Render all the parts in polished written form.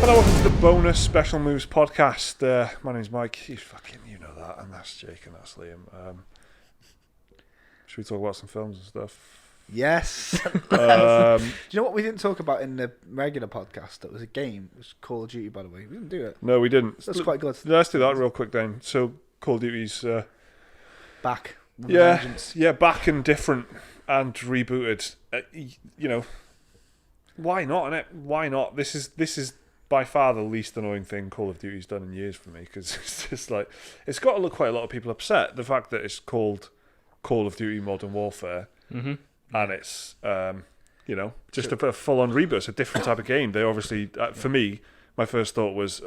Hello, welcome to the bonus Special Moves podcast. My name's Mike. You know that, and that's Jake, and that's Liam. Should we talk about some films and stuff? Yes. Do you know what we didn't talk about in the regular podcast? That was a game. It was Call of Duty, by the way. We didn't do it. No, we didn't. That's quite good. Let's do that real quick then. So, Call of Duty's back. Yeah, back and different and rebooted. Why not? Innit? Why not? This is by far the least annoying thing Call of Duty's done in years for me, because it's just like, it's got quite a lot of people upset. The fact that it's called Call of Duty Modern Warfare, and it's just a full-on reboot. It's a different type of game. They obviously, for me, my first thought was,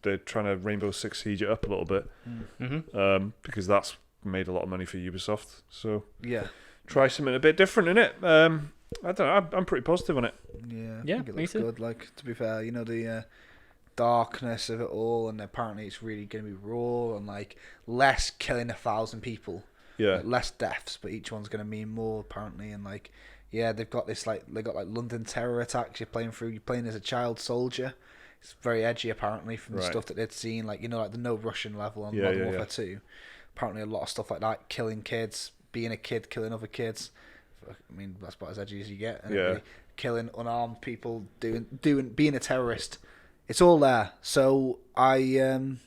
they're trying to Rainbow Six Siege it up a little bit, because that's made a lot of money for Ubisoft. So try something a bit different, innit? I don't know. I'm pretty positive on it. Yeah, I think it looks good. Like, to be fair, the darkness of it all, and apparently it's really going to be raw and like less killing 1,000 people. Yeah, like, less deaths, but each one's going to mean more apparently. And like, they've got this London terror attacks. You're playing as a child soldier. It's very edgy apparently from the stuff that they'd seen. Like the No Russian level on Modern Warfare 2. Apparently a lot of stuff like that, killing kids, being a kid, killing other kids. I mean, that's about as edgy as you get. And killing unarmed people, being a terrorist. It's all there. So I'm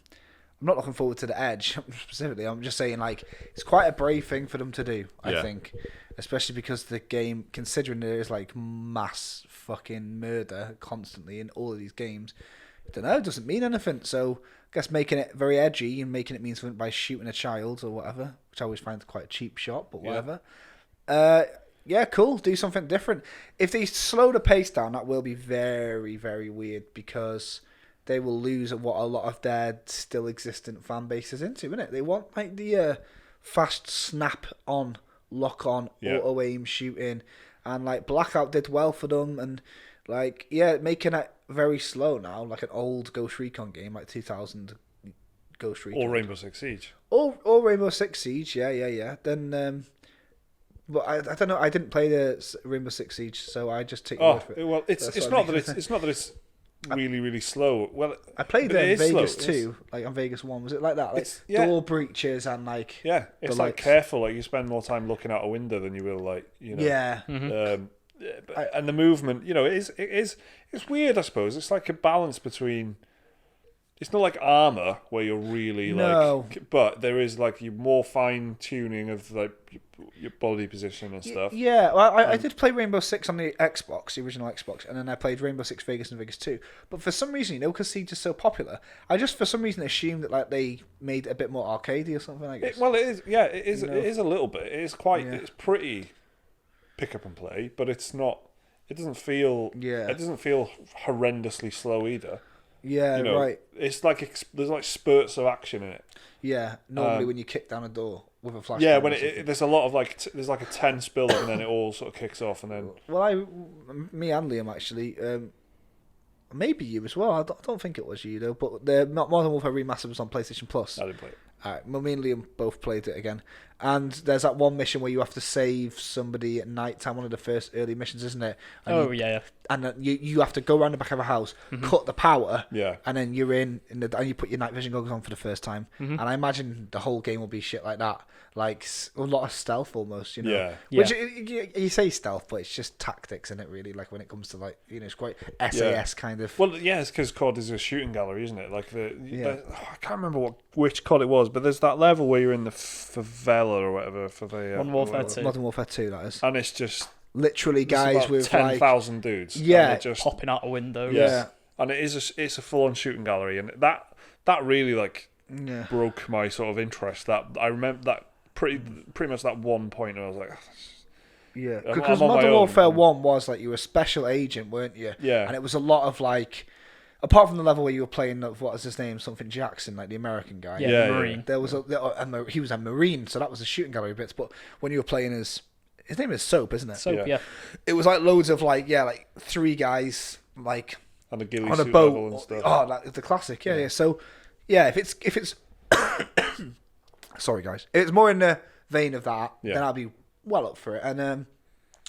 not looking forward to the Edge specifically. I'm just saying, like, it's quite a brave thing for them to do, I think. Especially because the game, considering there is like mass fucking murder constantly in all of these games, I don't know, it doesn't mean anything. So I guess making it very edgy and making it mean something by shooting a child or whatever, which I always find quite a cheap shot, but whatever. Cool. Do something different. If they slow the pace down, that will be very, very weird, because they will lose what a lot of their still existent fan base is into, innit? They want like the fast snap on, lock on, auto aim shooting, and like Blackout did well for them, and like making it very slow now, like an old Ghost Recon game, like 2000 Ghost Recon, or Rainbow Six Siege, or Rainbow Six Siege, Then. But I don't know. I didn't play the Rainbow Six Siege, so I just take your word for it. Well, it's not that it's really, really slow. Well, I played it in Vegas too, like on Vegas 1. Was it like that? Like door breaches and like it's like careful. Like you spend more time looking out a window than you will and the movement. It's weird. I suppose it's like a balance between. It's not like Armour where you're really but there is like you more fine tuning of like your body position and stuff. Yeah, well, I did play Rainbow Six on the Xbox, the original Xbox, and then I played Rainbow Six Vegas and Vegas 2. But for some reason, because Siege is so popular, I just for some reason assumed that like they made it a bit more arcadey or something. I guess. It is. Yeah, it is. It is a little bit. It is quite. It's pretty pick up and play, but it's not. It doesn't feel. Yeah. It doesn't feel horrendously slow either. Yeah, right. It's like there's like spurts of action in it. Yeah, normally when you kick down a door with a flashlight. Yeah, when there's a lot of like there's like a tense build up and then it all sort of kicks off and then. Well, me and Liam actually, maybe you as well. I don't think it was you though. But the Modern Warfare Remastered was on PlayStation Plus. I didn't play it. Alright, well, me and Liam both played it again. And there's that one mission where you have to save somebody at night time, one of the first early missions, isn't it? And And you have to go around the back of a house, cut the power, and then you're and you put your night vision goggles on for the first time. And I imagine the whole game will be shit like that. Like a lot of stealth almost, Yeah. Which you say stealth, but it's just tactics, isn't it, really? Like when it comes to like, it's quite SAS kind of. Well, yeah, it's because COD is a shooting gallery, isn't it? Like I can't remember which COD it was, but there's that level where you're in the favela or whatever for the Modern Warfare 2. Modern Warfare 2, that is. And it's just literally guys with 10,000 dudes. Yeah, just popping out of windows. Yeah, and it's a full on shooting gallery, and that really broke my sort of interest. That I remember that pretty much that one point where I was like. Yeah, because Modern Warfare 1 was like you were a special agent, weren't you? Yeah. And it was a lot of like, apart from the level where you were playing, what was his name, something Jackson, like the American guy. Yeah, Marine. There was he was a Marine, so that was the shooting gallery bits. But when you were playing his name is Soap, isn't it? Soap, yeah. It was like loads of like three guys like on a ghillie on a suit boat level and stuff. Oh, like the classic, yeah. So yeah, if it's sorry guys, if it's more in the vein of that, then I'll be well up for it. And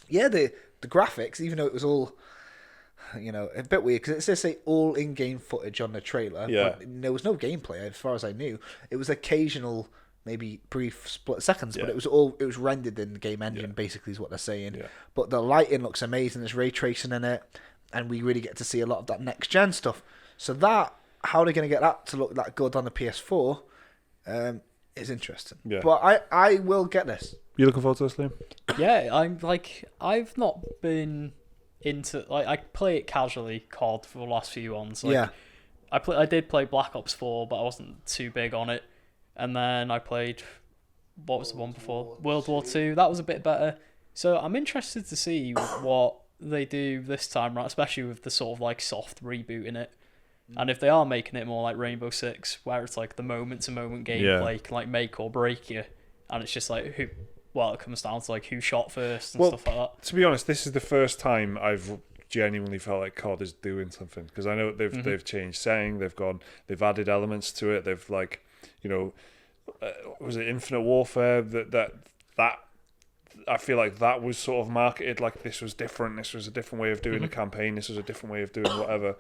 the graphics, even though it was all a bit weird because it says say all in-game footage on the trailer. Yeah. But there was no gameplay as far as I knew. It was occasional, maybe brief split seconds, but it was rendered in the game engine. Basically, is what they're saying. Yeah. But the lighting looks amazing. There's ray tracing in it, and we really get to see a lot of that next gen stuff. So how they're going to get that to look that good on the PS4 is interesting. Yeah. But I will get this. You looking forward to this, Liam? Yeah, I've not been into I play it casually, COD, for the last few ones. I did play Black Ops 4, but I wasn't too big on it. And then I played, what was the one before? World War 2. That was a bit better. So I'm interested to see what they do this time, right? Especially with the sort of soft reboot in it. And if they are making it more like Rainbow Six, where it's the moment-to-moment gameplay can make or break you, and it's just it comes down to who shot first and stuff like that. To be honest, this is the first time I've genuinely felt like COD is doing something, because I know they've changed setting, they've added elements to it, they've was it Infinite Warfare that I feel like that was sort of marketed like this was different, this was a different way of doing the campaign, this was a different way of doing whatever.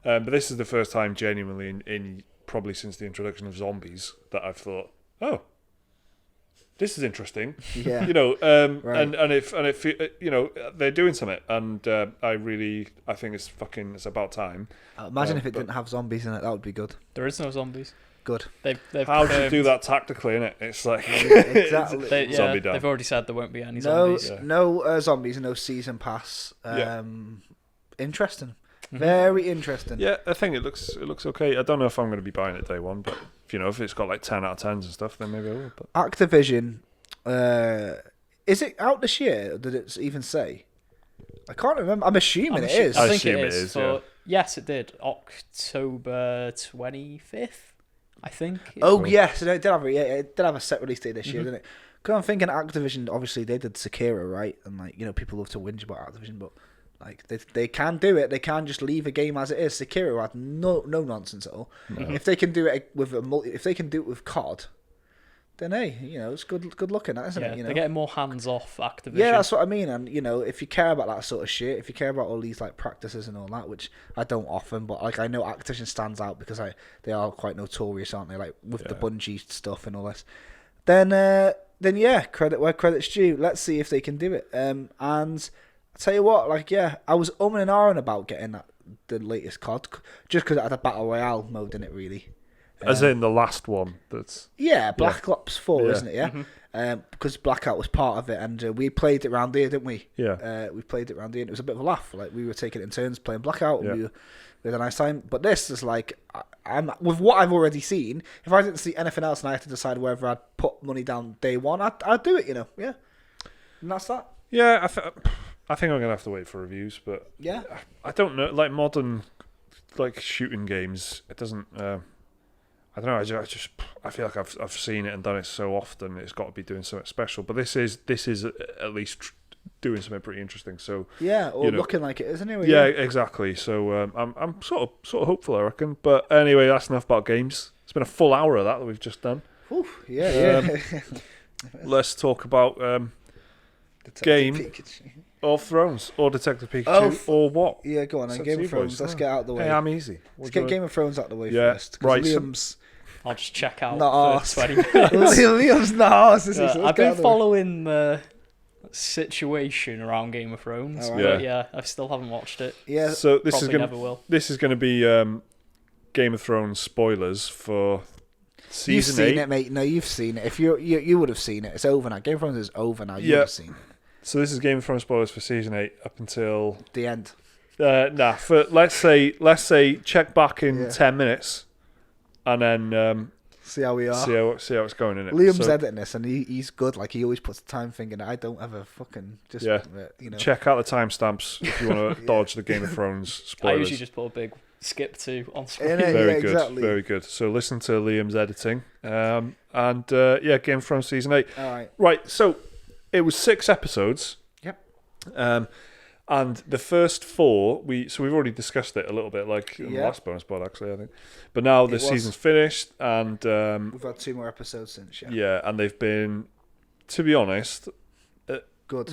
But this is the first time genuinely in probably since the introduction of zombies that I've thought, oh, this is interesting. Yeah. Right. and if they're doing something, and I think it's about time. Imagine if it didn't have zombies in it, that would be good. There is no zombies. Good. They've How do you do that tactically, innit? It's like exactly. zombie down. They've already said there won't be any zombies. No zombies, no season pass. Interesting. Very interesting. Yeah, I think it looks okay. I don't know if I'm going to be buying it day one, but if it's got 10 out of 10s and stuff, then maybe I will. But Activision, is it out this year? Or did it even say? I can't remember. I'm assuming it is. I think assume it is. yeah. Yes, it did. October 25th, I think. Oh yes, it did have a set release date this year, didn't it? Because I'm thinking Activision. Obviously, they did Sekiro, right? And people love to whinge about Activision, but. They can do it. They can just leave a game as it is. Sekiro had no nonsense at all. No. If they can do it with if they can do it with COD, then hey, it's good looking at, isn't it? They're getting more hands off Activision. Yeah, that's what I mean. And if you care about that sort of shit, if you care about all these practices and all that, which I don't often, but I know Activision stands out because they are quite notorious, aren't they? With the Bungie stuff and all this. Then yeah, credit where credit's due. Let's see if they can do it. And I tell you what, I was umming and ahhing about getting the latest COD just because it had a battle royale mode in it, really. As in the last one, that's Black Ops 4, isn't it? Yeah, because Blackout was part of it, and we played it round here, didn't we? Yeah, we played it round here, and it was a bit of a laugh. We were taking it in turns playing Blackout, and we had a nice time. But this is I'm with what I've already seen. If I didn't see anything else, and I had to decide whether I'd put money down day one, I'd do it. Yeah, and that's that. Yeah, I think I'm gonna have to wait for reviews, but yeah, I don't know. Modern shooting games, it doesn't. I don't know. I feel like I've seen it and done it so often. It's got to be doing something special. But this is at least doing something pretty interesting. So yeah, or looking like it is anyway. Yeah, exactly. So I'm sort of hopeful, I reckon. But anyway, that's enough about games. It's been a full hour of that we've just done. Oof, yeah. Let's talk about game. Pikachu. Or Thrones, or Detective Pikachu, or what? Yeah, go on. And Game of Thrones. Let's get out of the way. Hey, I'm easy. Let's get Game of Thrones out of the way first. Right. Liam's I'll just check out not for 20 minutes. Liam's not arse, is he? So I've been following the situation around Game of Thrones, but I still haven't watched it. Yeah. So this is going to be Game of Thrones spoilers for season 8. You've seen it, mate. No, you've seen it. If you would have seen it. It's over now. Game of Thrones is over now. You would have seen it. So this is Game of Thrones spoilers for season 8 up until the end. For let's say check back in 10 minutes, and then see how we are. See how it's going in it. Liam's editing this, and he's good. He always puts the time thing in it. I don't ever fucking just Check out the timestamps if you want to dodge the Game of Thrones spoilers. I usually just put a big skip to on screen. Very good, exactly. Very good. So listen to Liam's editing, and Game of Thrones season 8. All right. Right. So. It was 6 episodes. Yep. And the first 4, we've already discussed it a little bit, in the last bonus pod, actually, I think. But now the season's finished, and we've had 2 more episodes since. Yeah, and they've been, to be honest, good.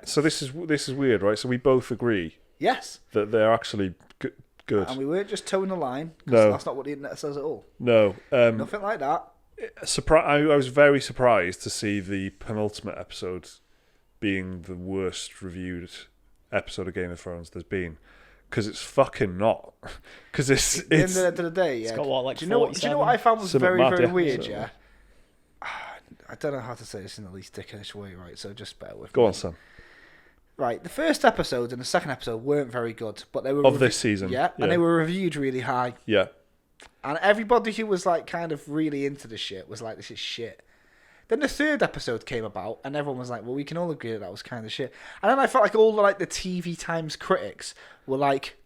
So this is weird, right? So we both agree Yes. That they're actually good. And we weren't just towing the line, because No. that's not what the internet says at all. No. Nothing like that. I was very surprised to see the penultimate episode being the worst reviewed episode of Game of Thrones there's been. Because it's fucking not. Because it's... At the end of the day, yeah. It's got what, like do you know what I found was very, very weird, yeah? I don't know how to say this in the least dickish way, right? So just bear with me. Go on, Sam. Right, the first episode and the second episode weren't very good, but they were... Of this season. Yeah, and they were reviewed really high. Yeah. And everybody who was, like, kind of really into the shit was like, this is shit. Then the third episode came about, and everyone was like, well, we can all agree that was kind of shit. And then I felt like all the, like, the TV Times critics were like,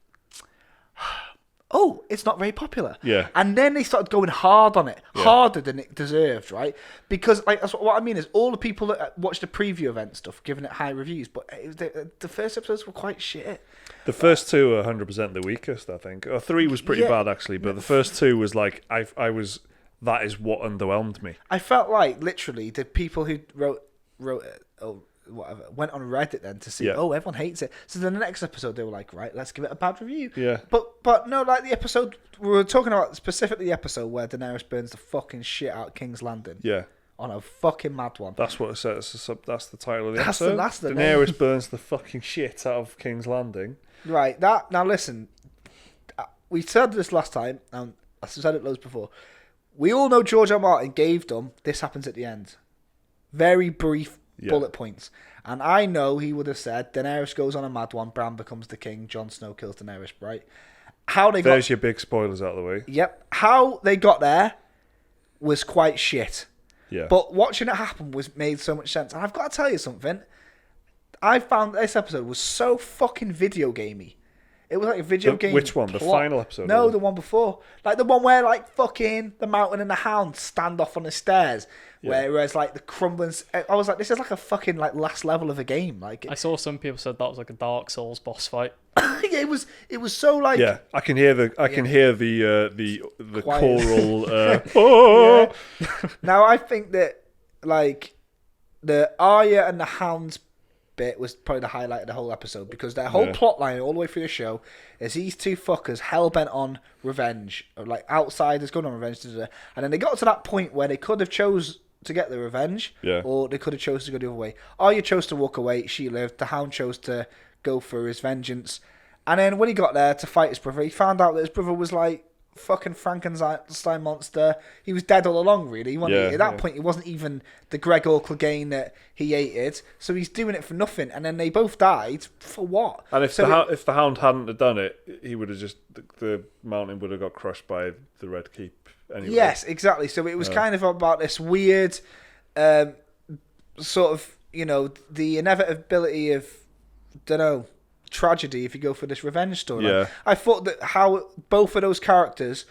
oh, it's not very popular. Yeah. And then they started going hard on it, harder than it deserved, right? Because, like, that's what I mean is all the people that watched the preview event stuff giving it high reviews, but the first episodes were quite shit. The first two are 100% the weakest, I think. Or 3 was pretty bad, actually, but the first 2 was like, that is what underwhelmed me. I felt like, literally, the people who wrote it, or whatever, went on Reddit then to see, everyone hates it. So then the next episode, they were like, right, let's give it a bad review. Yeah. But no, like the episode, we were talking about specifically the episode where Daenerys burns the fucking shit out King's Landing. Yeah. On a fucking mad one. That's what it says. That's the title of the That's episode. That's the Daenerys name. burns the fucking shit out of King's Landing. Right. Now listen, we said this last time, and I said it loads before. We all know George R. Martin gave them, this happens at the end. Very brief bullet points. And I know he would have said, Daenerys goes on a mad one, Bran becomes the king, Jon Snow kills Daenerys, right? There's your big spoilers out of the way. Yep. How they got there was quite shit. Yeah. But watching it happen made so much sense. And I've got to tell you something. I found this episode was so fucking video gamey. It was like a video game. Which one? Plot. The final episode? No, the one before. Like the one where like fucking the Mountain and the Hound stand off on the stairs. Yeah. Whereas like the crumbling... I was like, this is like a fucking like last level of a game. Like I saw some people said that was like a Dark Souls boss fight. Yeah, it was so like... Yeah, I can hear the choral... Yeah. Now I think that like the Arya and the Hound's bit was probably the highlight of the whole episode, because their whole plot line all the way through the show is these two fuckers hell-bent on revenge, or like outsiders going on revenge, and then they got to that point where they could have chose to get the revenge, or they could have chose to go the other way. Arya chose to walk away, she lived. The Hound chose to go for his vengeance, and then when he got there to fight his brother, he found out that his brother was like fucking Frankenstein monster. He was dead all along, really. At that point, he wasn't even the Gregor Clegane that he hated. So he's doing it for nothing. And then they both died for what? And if the Hound hadn't have done it, he would have just the mountain would have got crushed by the Red Keep anyway. Yes, exactly. So it was kind of about this weird sort of, the inevitability of, tragedy if you go for this revenge story. Yeah. I thought that how both of those characters,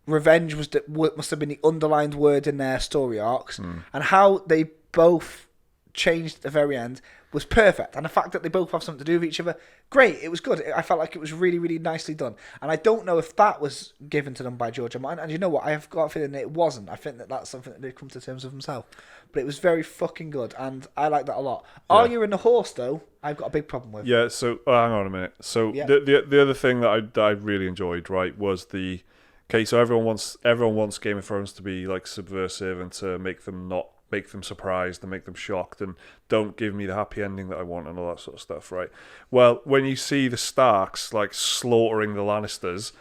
revenge must have been the underlined word in their story arcs, and how they both changed at the very end was perfect. And the fact that they both have something to do with each other, great. It was good. I felt like it was really, really nicely done. And I don't know if that was given to them by George R. Martin. And you know what? I've got a feeling that it wasn't. I think that that's something that they've come to terms with himself. But it was very fucking good, and I like that a lot. Yeah. Arya and the horse, though, I've got a big problem with. Yeah. So hang on a minute. So the other thing that I really enjoyed, right, was the so everyone wants Game of Thrones to be like subversive and to make them surprised and make them shocked and don't give me the happy ending that I want and all that sort of stuff, right? Well, when you see the Starks like slaughtering the Lannisters,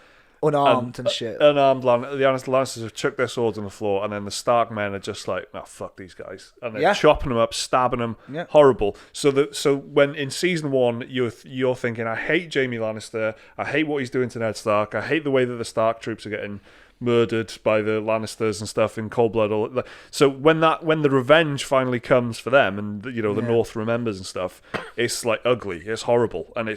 unarmed and shit, the Lannisters have chucked their swords on the floor, and then the Stark men are just like, "No, fuck these guys," and they're chopping them up, stabbing them, horrible. So when in season 1 you're thinking, I hate Jaime Lannister, I hate what he's doing to Ned Stark, I hate the way that the Stark troops are getting murdered by the Lannisters and stuff in cold blood. So when the revenge finally comes for them, and the North remembers and stuff, it's like ugly, it's horrible, and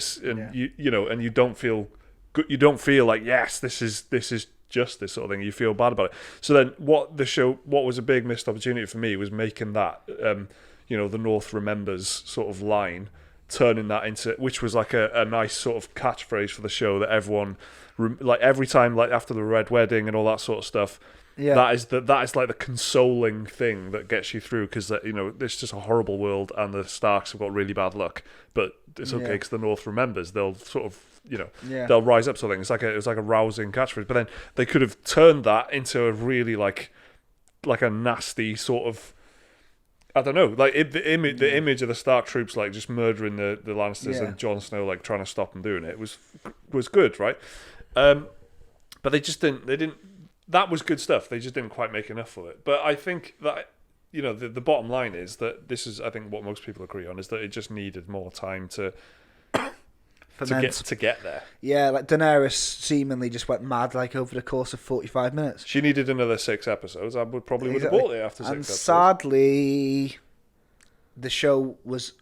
you don't feel good. You don't feel like, yes, this is justice sort of thing. You feel bad about it. So then what was a big missed opportunity for me was making that the North remembers sort of line, turning that into, which was like a nice sort of catchphrase for the show that everyone, like every time, like after the Red Wedding and all that sort of stuff, Yeah. That is like the consoling thing that gets you through, because it's just a horrible world and the Starks have got really bad luck, but it's okay because the North remembers. They'll sort of they'll rise up. Something. It was like a rousing catchphrase, but then they could have turned that into a really like a nasty sort of. I don't know, like the image of the Stark troops like just murdering the Lannisters and Jon Snow like trying to stop them doing it was good, right? But they just didn't. They didn't. That was good stuff. They just didn't quite make enough of it. But I think that the bottom line is that this is, I think, what most people agree on, is that it just needed more time to get there. Yeah, like Daenerys seemingly just went mad like over the course of 45 minutes. She needed another 6 episodes. I would have bought it after 6 episodes. And sadly, the show was,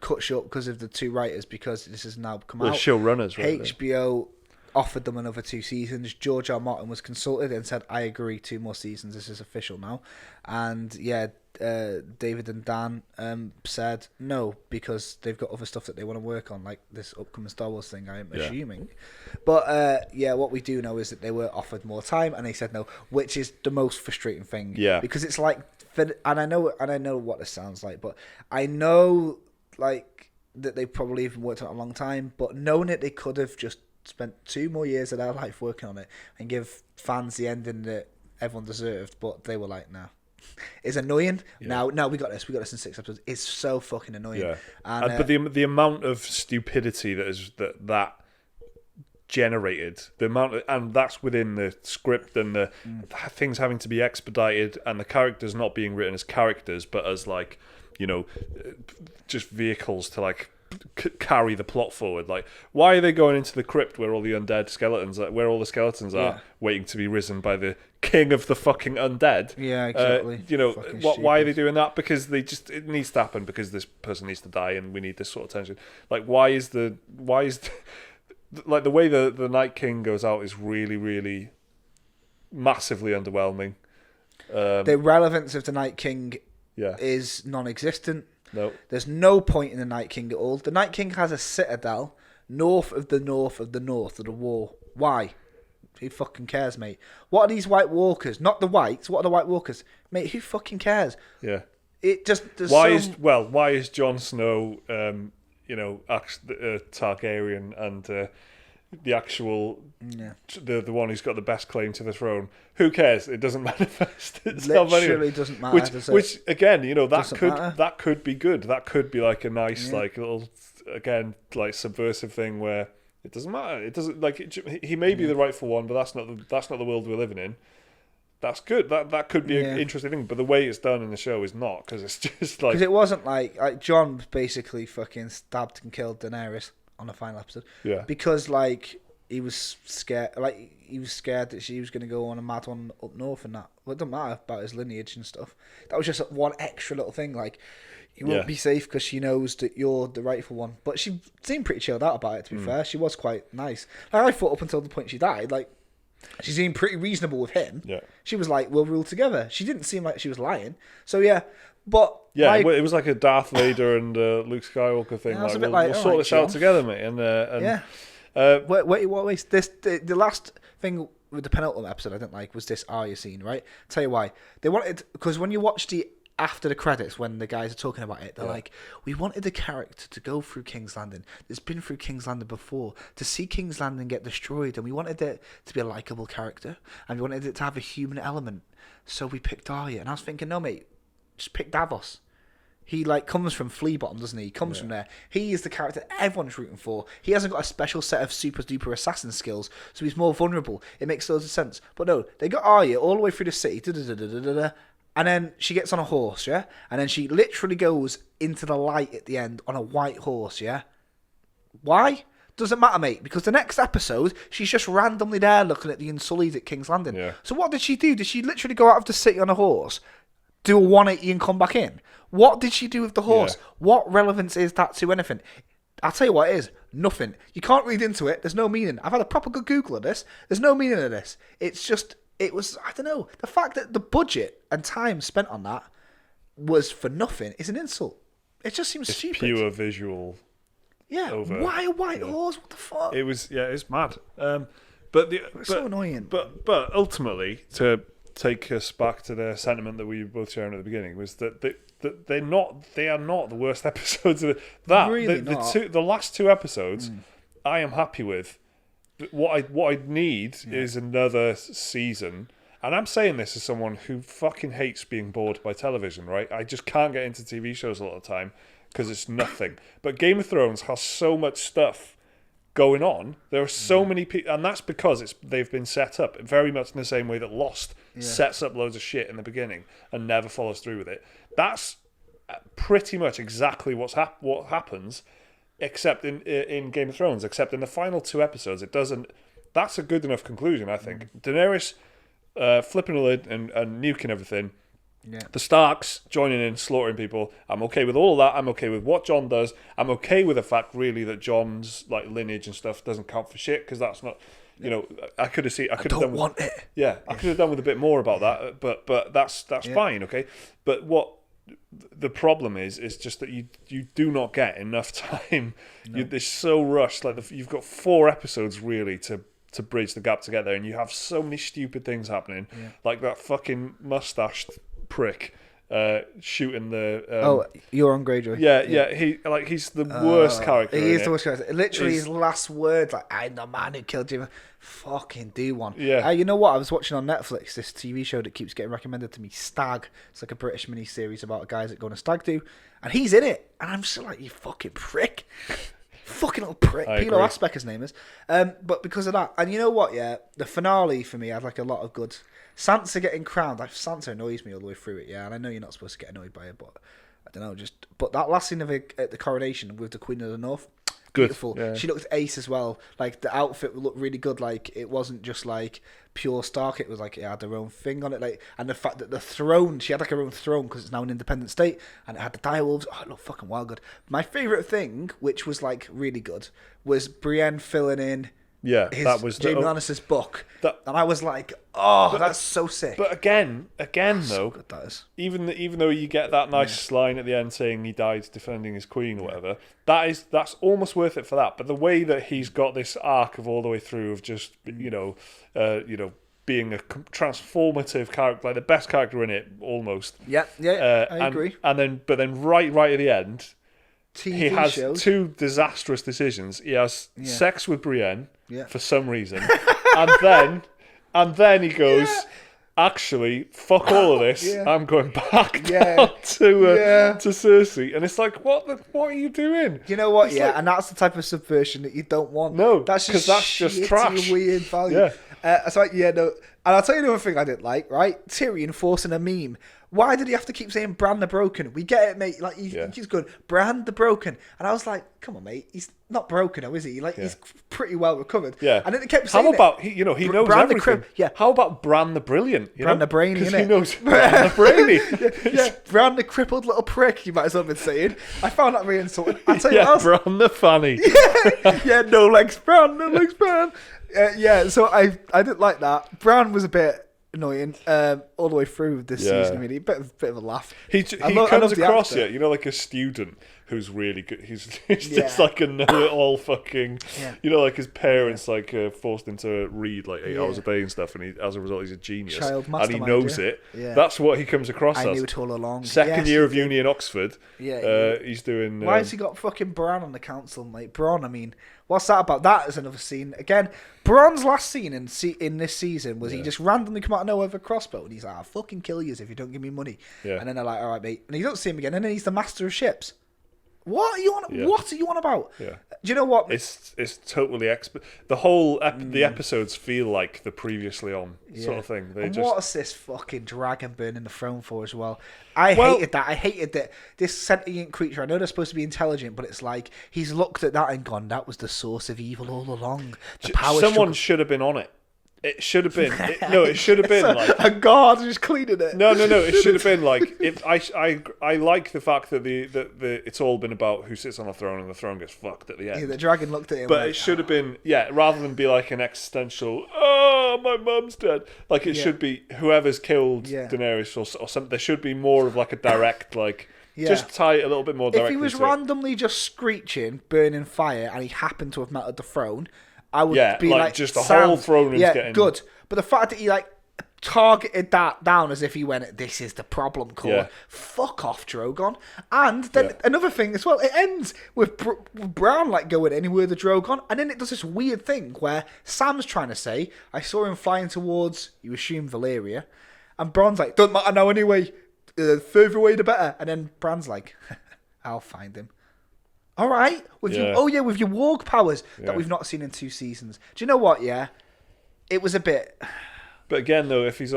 cut short because of the 2 writers, because this has now come out. Showrunners, right? HBO offered them another 2 seasons. George R. Martin was consulted and said, I agree, 2 more seasons. This is official now. And David and Dan said no, because they've got other stuff that they want to work on, like this upcoming Star Wars thing, I'm assuming. But what we do know is that they were offered more time and they said no, which is the most frustrating thing. Yeah. Because it's like, and I know what this sounds like, but I know like that they probably even worked on it a long time, but knowing that they could have just spent 2 more years of their life working on it and give fans the ending that everyone deserved, but they were like, no. It's annoying. Yeah. Now we got this in 6 episodes. It's so fucking annoying. Yeah. And, but the amount of stupidity that generated, and that's within the script and the things having to be expedited, and the characters not being written as characters but as like just vehicles to like carry the plot forward. Like, why are they going into the crypt where all the undead skeletons are, where all the skeletons are waiting to be risen by the king of the fucking undead? Yeah, exactly. Why are they doing that? Because it needs to happen, because this person needs to die and we need this sort of tension. Like, why is like the way the Night King goes out is really, really massively underwhelming. The relevance of the Night King is non-existent. No. There's no point in the Night King at all. The Night King has a citadel north of the north of the north of the wall. Why? Who fucking cares, mate? What are these White Walkers? Not the Whites. What are the White Walkers? Mate, who fucking cares? Yeah. It just... Why is Jon Snow, Targaryen and the actual... The one who's got the best claim to the throne? Who cares? It doesn't manifest itself. Literally doesn't matter. Which again, that could be good. That could be like a nice, like little, again, like subversive thing where it doesn't matter. It doesn't he may be the rightful one, but that's not the world we're living in. That's good. That could be an interesting thing. But the way it's done in the show is not, because it's just like, because it wasn't like Jon basically fucking stabbed and killed Daenerys on the final episode. Yeah. Because like he was scared. Like he was scared that she was going to go on a mad one up north and that. Well, it doesn't matter about his lineage and stuff. That was just one extra little thing. Like, you won't be safe because she knows that you're the rightful one. But she seemed pretty chilled out about it, to be fair. She was quite nice. Like, I thought up until the point she died, like, she seemed pretty reasonable with him. Yeah. She was like, we'll rule together. She didn't seem like she was lying. So, yeah. But... yeah, it was like a Darth Vader and Luke Skywalker thing. Yeah, we'll sort this out together, mate. And yeah. Wait. The last thing with the penultimate episode I didn't like was this Arya scene, right? Tell you why. They wanted, because when you watch the after the credits, when the guys are talking about it, they're like, we wanted the character to go through King's Landing. It's been through King's Landing before. To see King's Landing get destroyed, and we wanted it to be a likable character, and we wanted it to have a human element. So we picked Arya. And I was thinking, no, mate, just pick Davos. He like comes from Flea Bottom, doesn't he? He comes from there. He is the character everyone's rooting for. He hasn't got a special set of super duper assassin skills, so he's more vulnerable. It makes loads of sense. But no, they got Arya all the way through the city, and then she gets on a horse, yeah? And then she literally goes into the light at the end on a white horse, yeah? Why? Doesn't matter, mate, because the next episode, she's just randomly there looking at the Unsullied at King's Landing. Yeah. So what did she do? Did she literally go out of the city on a horse, do a 180 and come back in? What did she do with the horse? Yeah. What relevance is that to anything? I'll tell you what it is. Nothing. You can't read into it. There's no meaning. I've had a proper good Google of this. There's no meaning of this. It's just... it was, I don't know, the fact that the budget and time spent on that was for nothing is an insult. It just seems stupid. Pure visual. Yeah. Why a white horse? What the fuck? It was, it's mad. It's so annoying. But ultimately, to take us back to the sentiment that we were both sharing at the beginning, was that they are not the worst episodes of that. Really the last two episodes, I am happy with. What I need is another season. And I'm saying this as someone who fucking hates being bored by television, right? I just can't get into TV shows a lot of the time because it's nothing. But Game of Thrones has so much stuff going on. There are so many people, and that's because they've been set up very much in the same way that Lost sets up loads of shit in the beginning and never follows through with it. That's pretty much exactly what happens, except in Game of Thrones. Except in the final two episodes, it doesn't. That's a good enough conclusion, I think. Daenerys flipping a lid and nuking everything. Yeah. The Starks joining in, slaughtering people. I'm okay with all of that. I'm okay with what Jon does. I'm okay with the fact, really, that Jon's like lineage and stuff doesn't count for shit because that's not. You know, I could have seen. I could have done. Want it. Yeah, I could have done with a bit more about that, but that's fine, okay. But what the problem is just that you do not get enough time. No. They're so rushed. Like you've got 4 episodes really to bridge the gap together, and you have so many stupid things happening, like that fucking mustached prick shooting the Euron Greyjoy. He's the worst character. He is the worst character. Literally, his last words, like, "I'm the man who killed Jim." Fucking do one. Yeah. You know what? I was watching on Netflix this TV show that keeps getting recommended to me, Stag. It's like a British mini-series about guys that go on a stag do, and he's in it, and I'm just like, you fucking prick. Fucking little prick. Pilo Asbeck, his name is. But because of that, and you know what, the finale for me had like a lot of good. Sansa getting crowned, like Sansa annoys me all the way through it, and I know you're not supposed to get annoyed by it, but I don't know, but that last scene of it at the coronation with the Queen of the North, good. Beautiful. Yeah. She looked ace as well. Like the outfit looked really good. Like it wasn't just like pure Stark. It was like it had their own thing on it. Like, and the fact that the throne, she had like her own throne because it's now an independent state, and it had the direwolves. Oh, it looked fucking wild good. My favorite thing, which was like really good, was Brienne filling in. Yeah, that was Jaime Lannister's book, and I was like, that's so sick. But again, though, good that is. Even though you get that nice line at the end saying he died defending his queen or whatever, that's almost worth it for that. But the way that he's got this arc of all the way through of just being a transformative character, like the best character in it, almost. Yeah, I agree. But then right at the end, he has shows. 2 disastrous decisions. He has sex with Brienne for some reason, and then he goes, actually, fuck all of this. I'm going back down to Cersei, and it's like, what are you doing? You know what? And that's the type of subversion that you don't want. No, that's just trash. Weird value. And I'll tell you another thing I didn't like. Right, Tyrion forcing a meme. Why did he have to keep saying Bran the Broken? We get it, mate. Like, he's going, Bran the Broken. And I was like, come on, mate. He's not broken, though, is he? Like, he's pretty well recovered. Yeah. And then it kept saying How about, he knows Bran everything. How about Bran the Brilliant? Bran the Brainy, because he knows Bran the Brainy. Bran the crippled little prick, you might as well have been saying. I found that really insulting. I'll tell you what else. Bran the Fanny. No legs, Bran, no legs, Bran. So I didn't like that. Bran was a bit annoying all the way through this season. Really, bit of a laugh. He comes across like a student who's really good. He's just like a know-it-all fucking. Like his parents forced him to read like 8 hours a day and stuff, and as a result he's a genius. Child and he knows it. Yeah. That's what he comes across as. I knew it all along. Second year of uni in Oxford. He's doing. Why has he got fucking Bran on the council, mate? Bran, I mean, what's that about? That is another scene again. Bran's last scene in this season was he just randomly come out of nowhere with a crossbow, and he's like, "I'll fucking kill you if you don't give me money." Yeah. And then they're like, "All right, mate," and you don't see him again, and then he's the master of ships. What are you on? Yeah. What are you on about? Yeah. Do you know what? It's totally the whole the episodes feel like the previously on sort of thing. What is this fucking dragon burning the throne for as well? I hated that. I hated that this sentient creature. I know they're supposed to be intelligent, but it's like he's looked at that and gone, "That was the source of evil all along." The power. Someone should have been on it. It should have been. It should have been like a guard just cleaning it. No. It should have been like I like the fact that the it's all been about who sits on the throne and the throne gets fucked at the end. Yeah, the dragon looked at him. But it should have been rather than be like an existential. Oh, my mum's dead. Like it should be whoever's killed Daenerys or something. There should be more of like a direct like. Yeah. Just tie it a little bit more directly. If he was randomly just screeching, burning fire, and he happened to have melted the throne. I would be like just the Sam, whole throne room's getting good. But the fact that he like targeted that down as if he went, this is the problem, Cole. Yeah. Fuck off, Drogon. And then another thing as well, it ends with Bran like going anywhere the Drogon, and then it does this weird thing where Sam's trying to say, I saw him flying towards, you assume Valyria, and Bran's like, don't matter now anyway, further away the better. And then Bran's like, I'll find him. All right, with your warg powers that we've not seen in 2 seasons. Do you know what? Yeah, it was a bit. But again, though, if he's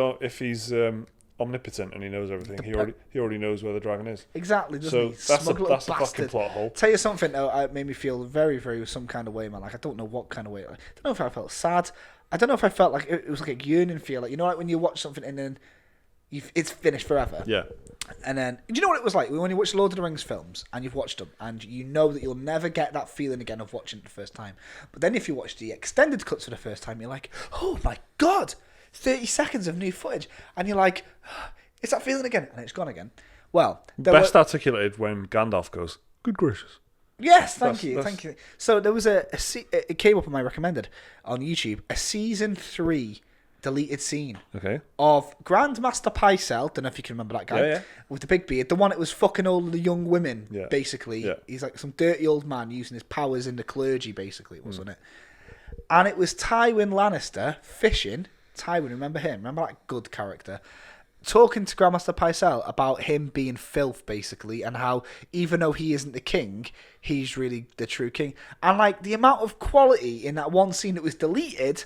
omnipotent and he knows everything, he already knows where the dragon is. Exactly, doesn't he? That's a fucking plot hole. Tell you something though, it made me feel very, very some kind of way, man. Like I don't know what kind of way. I don't know if I felt sad. I don't know if I felt like it was like a yearning feel, like like when you watch something and then it's finished forever. Yeah. And then, do you know what it was like when you watch Lord of the Rings films and you've watched them and you know that you'll never get that feeling again of watching it the first time. But then if you watch the extended cuts for the first time, you're like, oh my God, 30 seconds of new footage. And you're like, it's that feeling again. And it's gone again. Well, best articulated when Gandalf goes, good gracious. Yes, thank you. So there was it came up on my recommended on YouTube, a season 3 deleted scene of Grandmaster Pycelle, don't know if you can remember that guy, with the big beard, the one that was fucking all the young women, basically. Yeah. He's like some dirty old man using his powers in the clergy, basically, wasn't it? And it was Tywin Lannister fishing. Tywin, remember him? Remember that good character? Talking to Grandmaster Pycelle about him being filth, basically, and how even though he isn't the king, he's really the true king. And like the amount of quality in that one scene that was deleted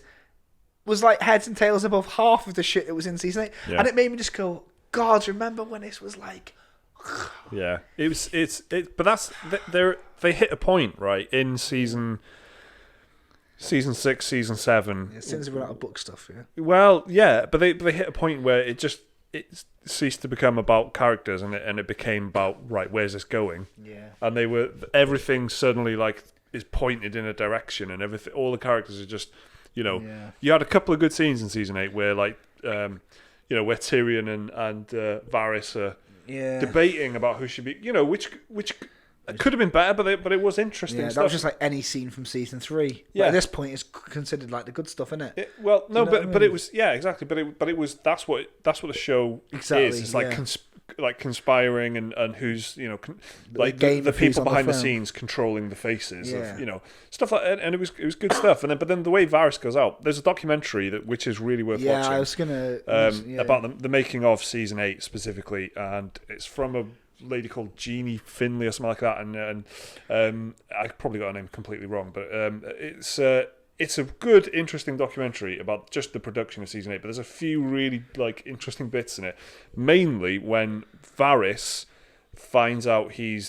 was like heads and tails above half of the shit that was in season 8. Yeah. And it made me just go, God, remember when this was like... Yeah. But that's... They hit a point, right, in season 6, season 7. Yeah, since we were out of book stuff, yeah. Well, yeah, but they hit a point where it ceased to become about characters and it became about, right, where's this going? Yeah. And everything suddenly like is pointed in a direction and everything, all the characters are just... You had a couple of good scenes in season 8 where, like, where Tyrion and Varys are debating about who should be, which could have been better, but it was interesting. Yeah, that was just like any scene from season 3. Yeah, but at this point, it's considered like the good stuff, isn't it? But it was exactly. But it was that's what the show is. It's like like conspiring and who's the people behind the scenes controlling the faces of stuff like that. And it was good stuff. But then the way Varys goes out, there's a documentary which is really worth watching. I was gonna about the making of season 8 specifically, and it's from a lady called Jeannie Finley or something like that. And I probably got her name completely wrong, but it's a good, interesting documentary about just the production of season 8, but there's a few really like interesting bits in it. Mainly when Varys finds out he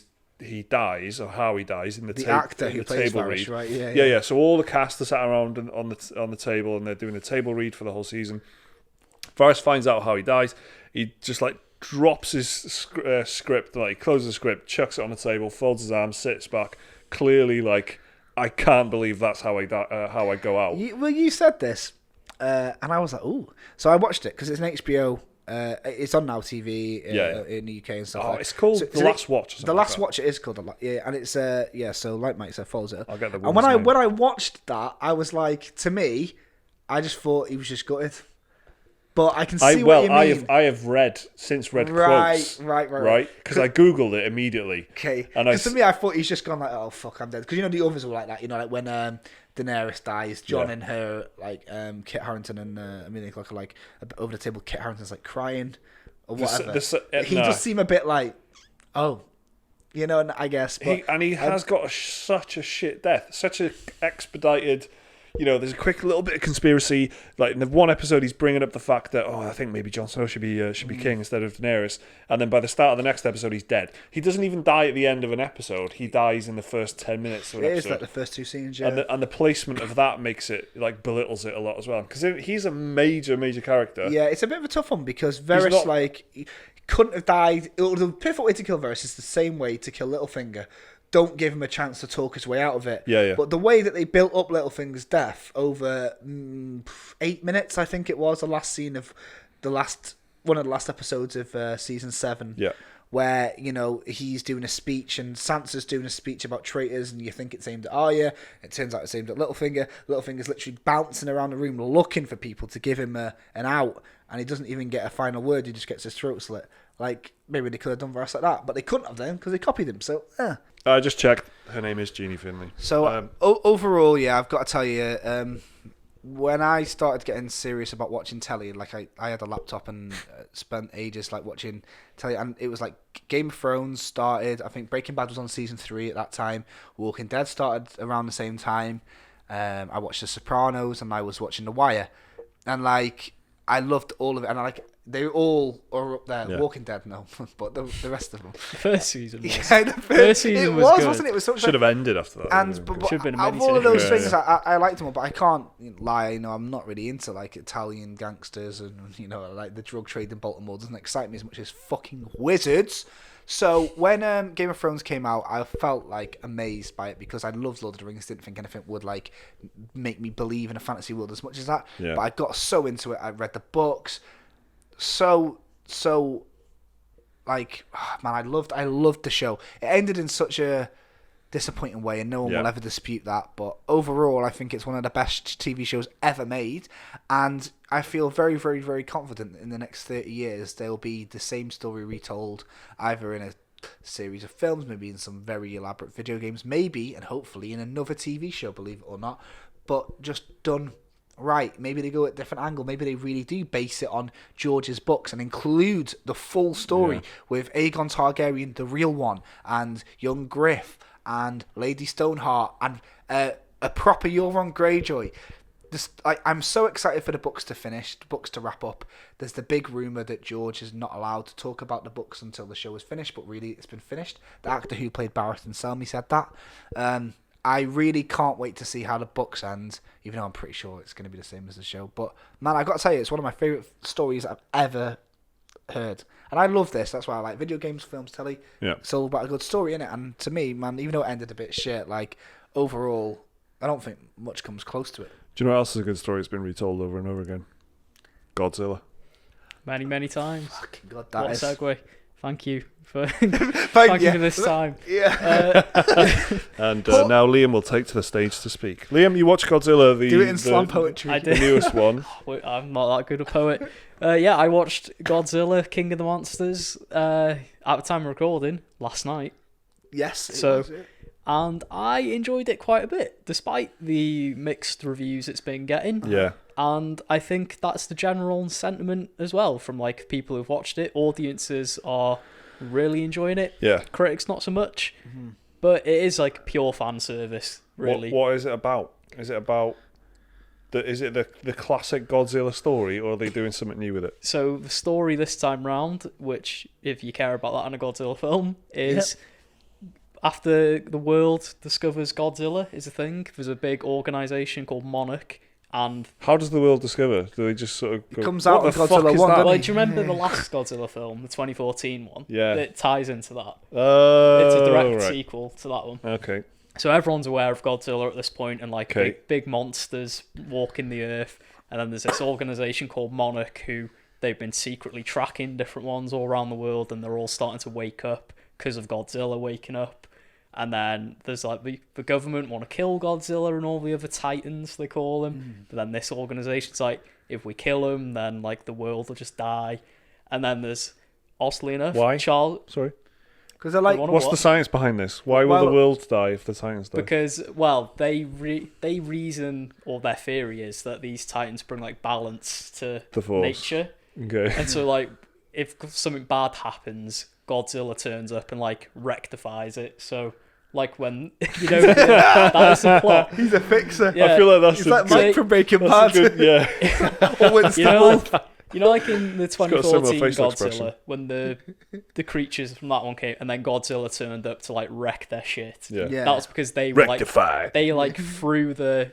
dies or how he dies in the actor who plays table Varys, read. right? Yeah. So all the cast are sat around on the table and they're doing a table read for the whole season. Varys finds out how he dies. He just like drops his script, like closes the script, chucks it on the table, folds his arms, sits back, clearly like, I can't believe that's how I go out. You said this, and I was like, ooh. So I watched it because it's an HBO. It's on Now TV in the UK and stuff. Oh, it's called The Last Watch. The Last Watch. It is called and it's So like Mike said, follows it. I'll get the. And when I watched that, I was like, to me, I just thought he was just gutted. But I can see what you mean. I have since read quotes. Right. Because I googled it immediately. Okay. Because to me, I thought he's just gone like, oh fuck, I'm dead. Because the others were like that. Like when Daenerys dies, Jon and her, like Kit Harington and Emilia Clarke are like over the table. Kit Harington's like crying or whatever. He does seem a bit like, oh, and I guess. But he has got such a shit death, such a expedited. There's a quick little bit of conspiracy. Like in the one episode, he's bringing up the fact that I think maybe Jon Snow should be king instead of Daenerys. And then by the start of the next episode, he's dead. He doesn't even die at the end of an episode. He dies in the first 10 minutes of an episode. It is like the first 2 scenes, yeah. And the placement of that makes it like belittles it a lot as well because he's a major character. Yeah, it's a bit of a tough one because Varys he couldn't have died. The perfect way to kill Varys is the same way to kill Littlefinger. Don't give him a chance to talk his way out of it. Yeah. But the way that they built up Littlefinger's death over 8 minutes, I think it was, the last scene of one of the last episodes of season 7, where, you know, he's doing a speech and Sansa's doing a speech about traitors, and you think it's aimed at Arya. It turns out it's aimed at Littlefinger. Littlefinger's literally bouncing around the room looking for people to give him an out, and he doesn't even get a final word. He just gets his throat slit. Like, maybe they could have done Varys like that, but they couldn't have done because they copied him. So, I just checked. Her name is Jeannie Finley. So, overall, yeah, I've got to tell you, when I started getting serious about watching telly, like I had a laptop and spent ages like watching telly, and it was like Game of Thrones started. I think Breaking Bad was on season 3 at that time. Walking Dead started around the same time. I watched The Sopranos, and I was watching The Wire, and like I loved all of it, and they all are up there. Yeah. Walking Dead, no, but the rest of them. The first season was. Yeah, the first season was good. Wasn't it? It was should have ended after that. And but should have been a mini all of those things, I liked them all, but I can't lie. You know, I'm not really into like Italian gangsters, and you know, like the drug trade in Baltimore doesn't excite me as much as fucking wizards. So when Game of Thrones came out, I felt like amazed by it because I loved Lord of the Rings. Didn't think anything would like make me believe in a fantasy world as much as that. Yeah. But I got so into it. I read the books. So like, oh, man, I loved the show. It ended in such a disappointing way, and no one will ever dispute that. But overall, I think it's one of the best TV shows ever made, and I feel very, very, very confident that in the next 30 years there'll be the same story retold, either in a series of films, maybe in some very elaborate video games, maybe and hopefully in another TV show, believe it or not, but just done right. Maybe they go at a different angle. Maybe they really do base it on George's books and include the full story with Aegon Targaryen, the real one, and young Griff, and Lady Stoneheart, and a proper Euron Greyjoy. I'm so excited for the books to finish, the books to wrap up. There's the big rumour that George is not allowed to talk about the books until the show is finished, but really it's been finished. The actor who played Barristan Selmy said that. I really can't wait to see how the books end, even though I'm pretty sure it's going to be the same as the show. But, man, I've got to tell you, it's one of my favourite stories I've ever heard. And I love this. That's why I like video games, films, telly. Yeah. It's all about a good story, innit? And to me, man, even though it ended a bit shit, like, overall, I don't think much comes close to it. Do you know what else is a good story that's been retold over and over again? Godzilla. Many, many times. Fucking God, what a segue. Thank you for thank you for this time. Yeah. And now Liam will take to the stage to speak. Liam, you watch Godzilla, do it in slam poetry. I did. The newest one. I'm not that good a poet. Yeah, I watched Godzilla King of the Monsters at the time of recording last night. Yes. And I enjoyed it quite a bit, despite the mixed reviews it's been getting. Yeah. And I think that's the general sentiment as well from like people who've watched it. Audiences are really enjoying it. Yeah. Critics not so much. Mm-hmm. But it is like pure fan service, really. What is it about? Is it about the classic Godzilla story, or are they doing something new with it? So the story this time round, which if you care about that in a Godzilla film, is after the world discovers Godzilla is a thing, there's a big organisation called Monarch. And how does the world discover? Do they just sort of go, it comes out of Godzilla 1, well, do you remember the last Godzilla film, the 2014 one? Yeah. It ties into that. It's a direct sequel to that one. Okay. So everyone's aware of Godzilla at this point, and like big monsters walking the earth. And then there's this organisation called Monarch who they've been secretly tracking different ones all around the world, and they're all starting to wake up because of Godzilla waking up. And then there's like the government want to kill Godzilla and all the other titans, they call them. But then this organisation's like, if we kill them, then like the world will just die. And then there's, oddly enough, why? Sorry? Because they're like, what's the science behind this? Why will the world die if the titans die? Because, well, they reason, or their theory is that these titans bring like balance to the force. Nature. Okay. And so like, if something bad happens, Godzilla turns up and like rectifies it. So like when that is the plot. He's a fixer. Yeah. I feel like that's he's like Mike from Breaking Bad. You know, like in the 2014 Godzilla, expression. When the creatures from that one came, and then Godzilla turned up to like wreck their shit. Yeah. That was because they were rectify. They threw the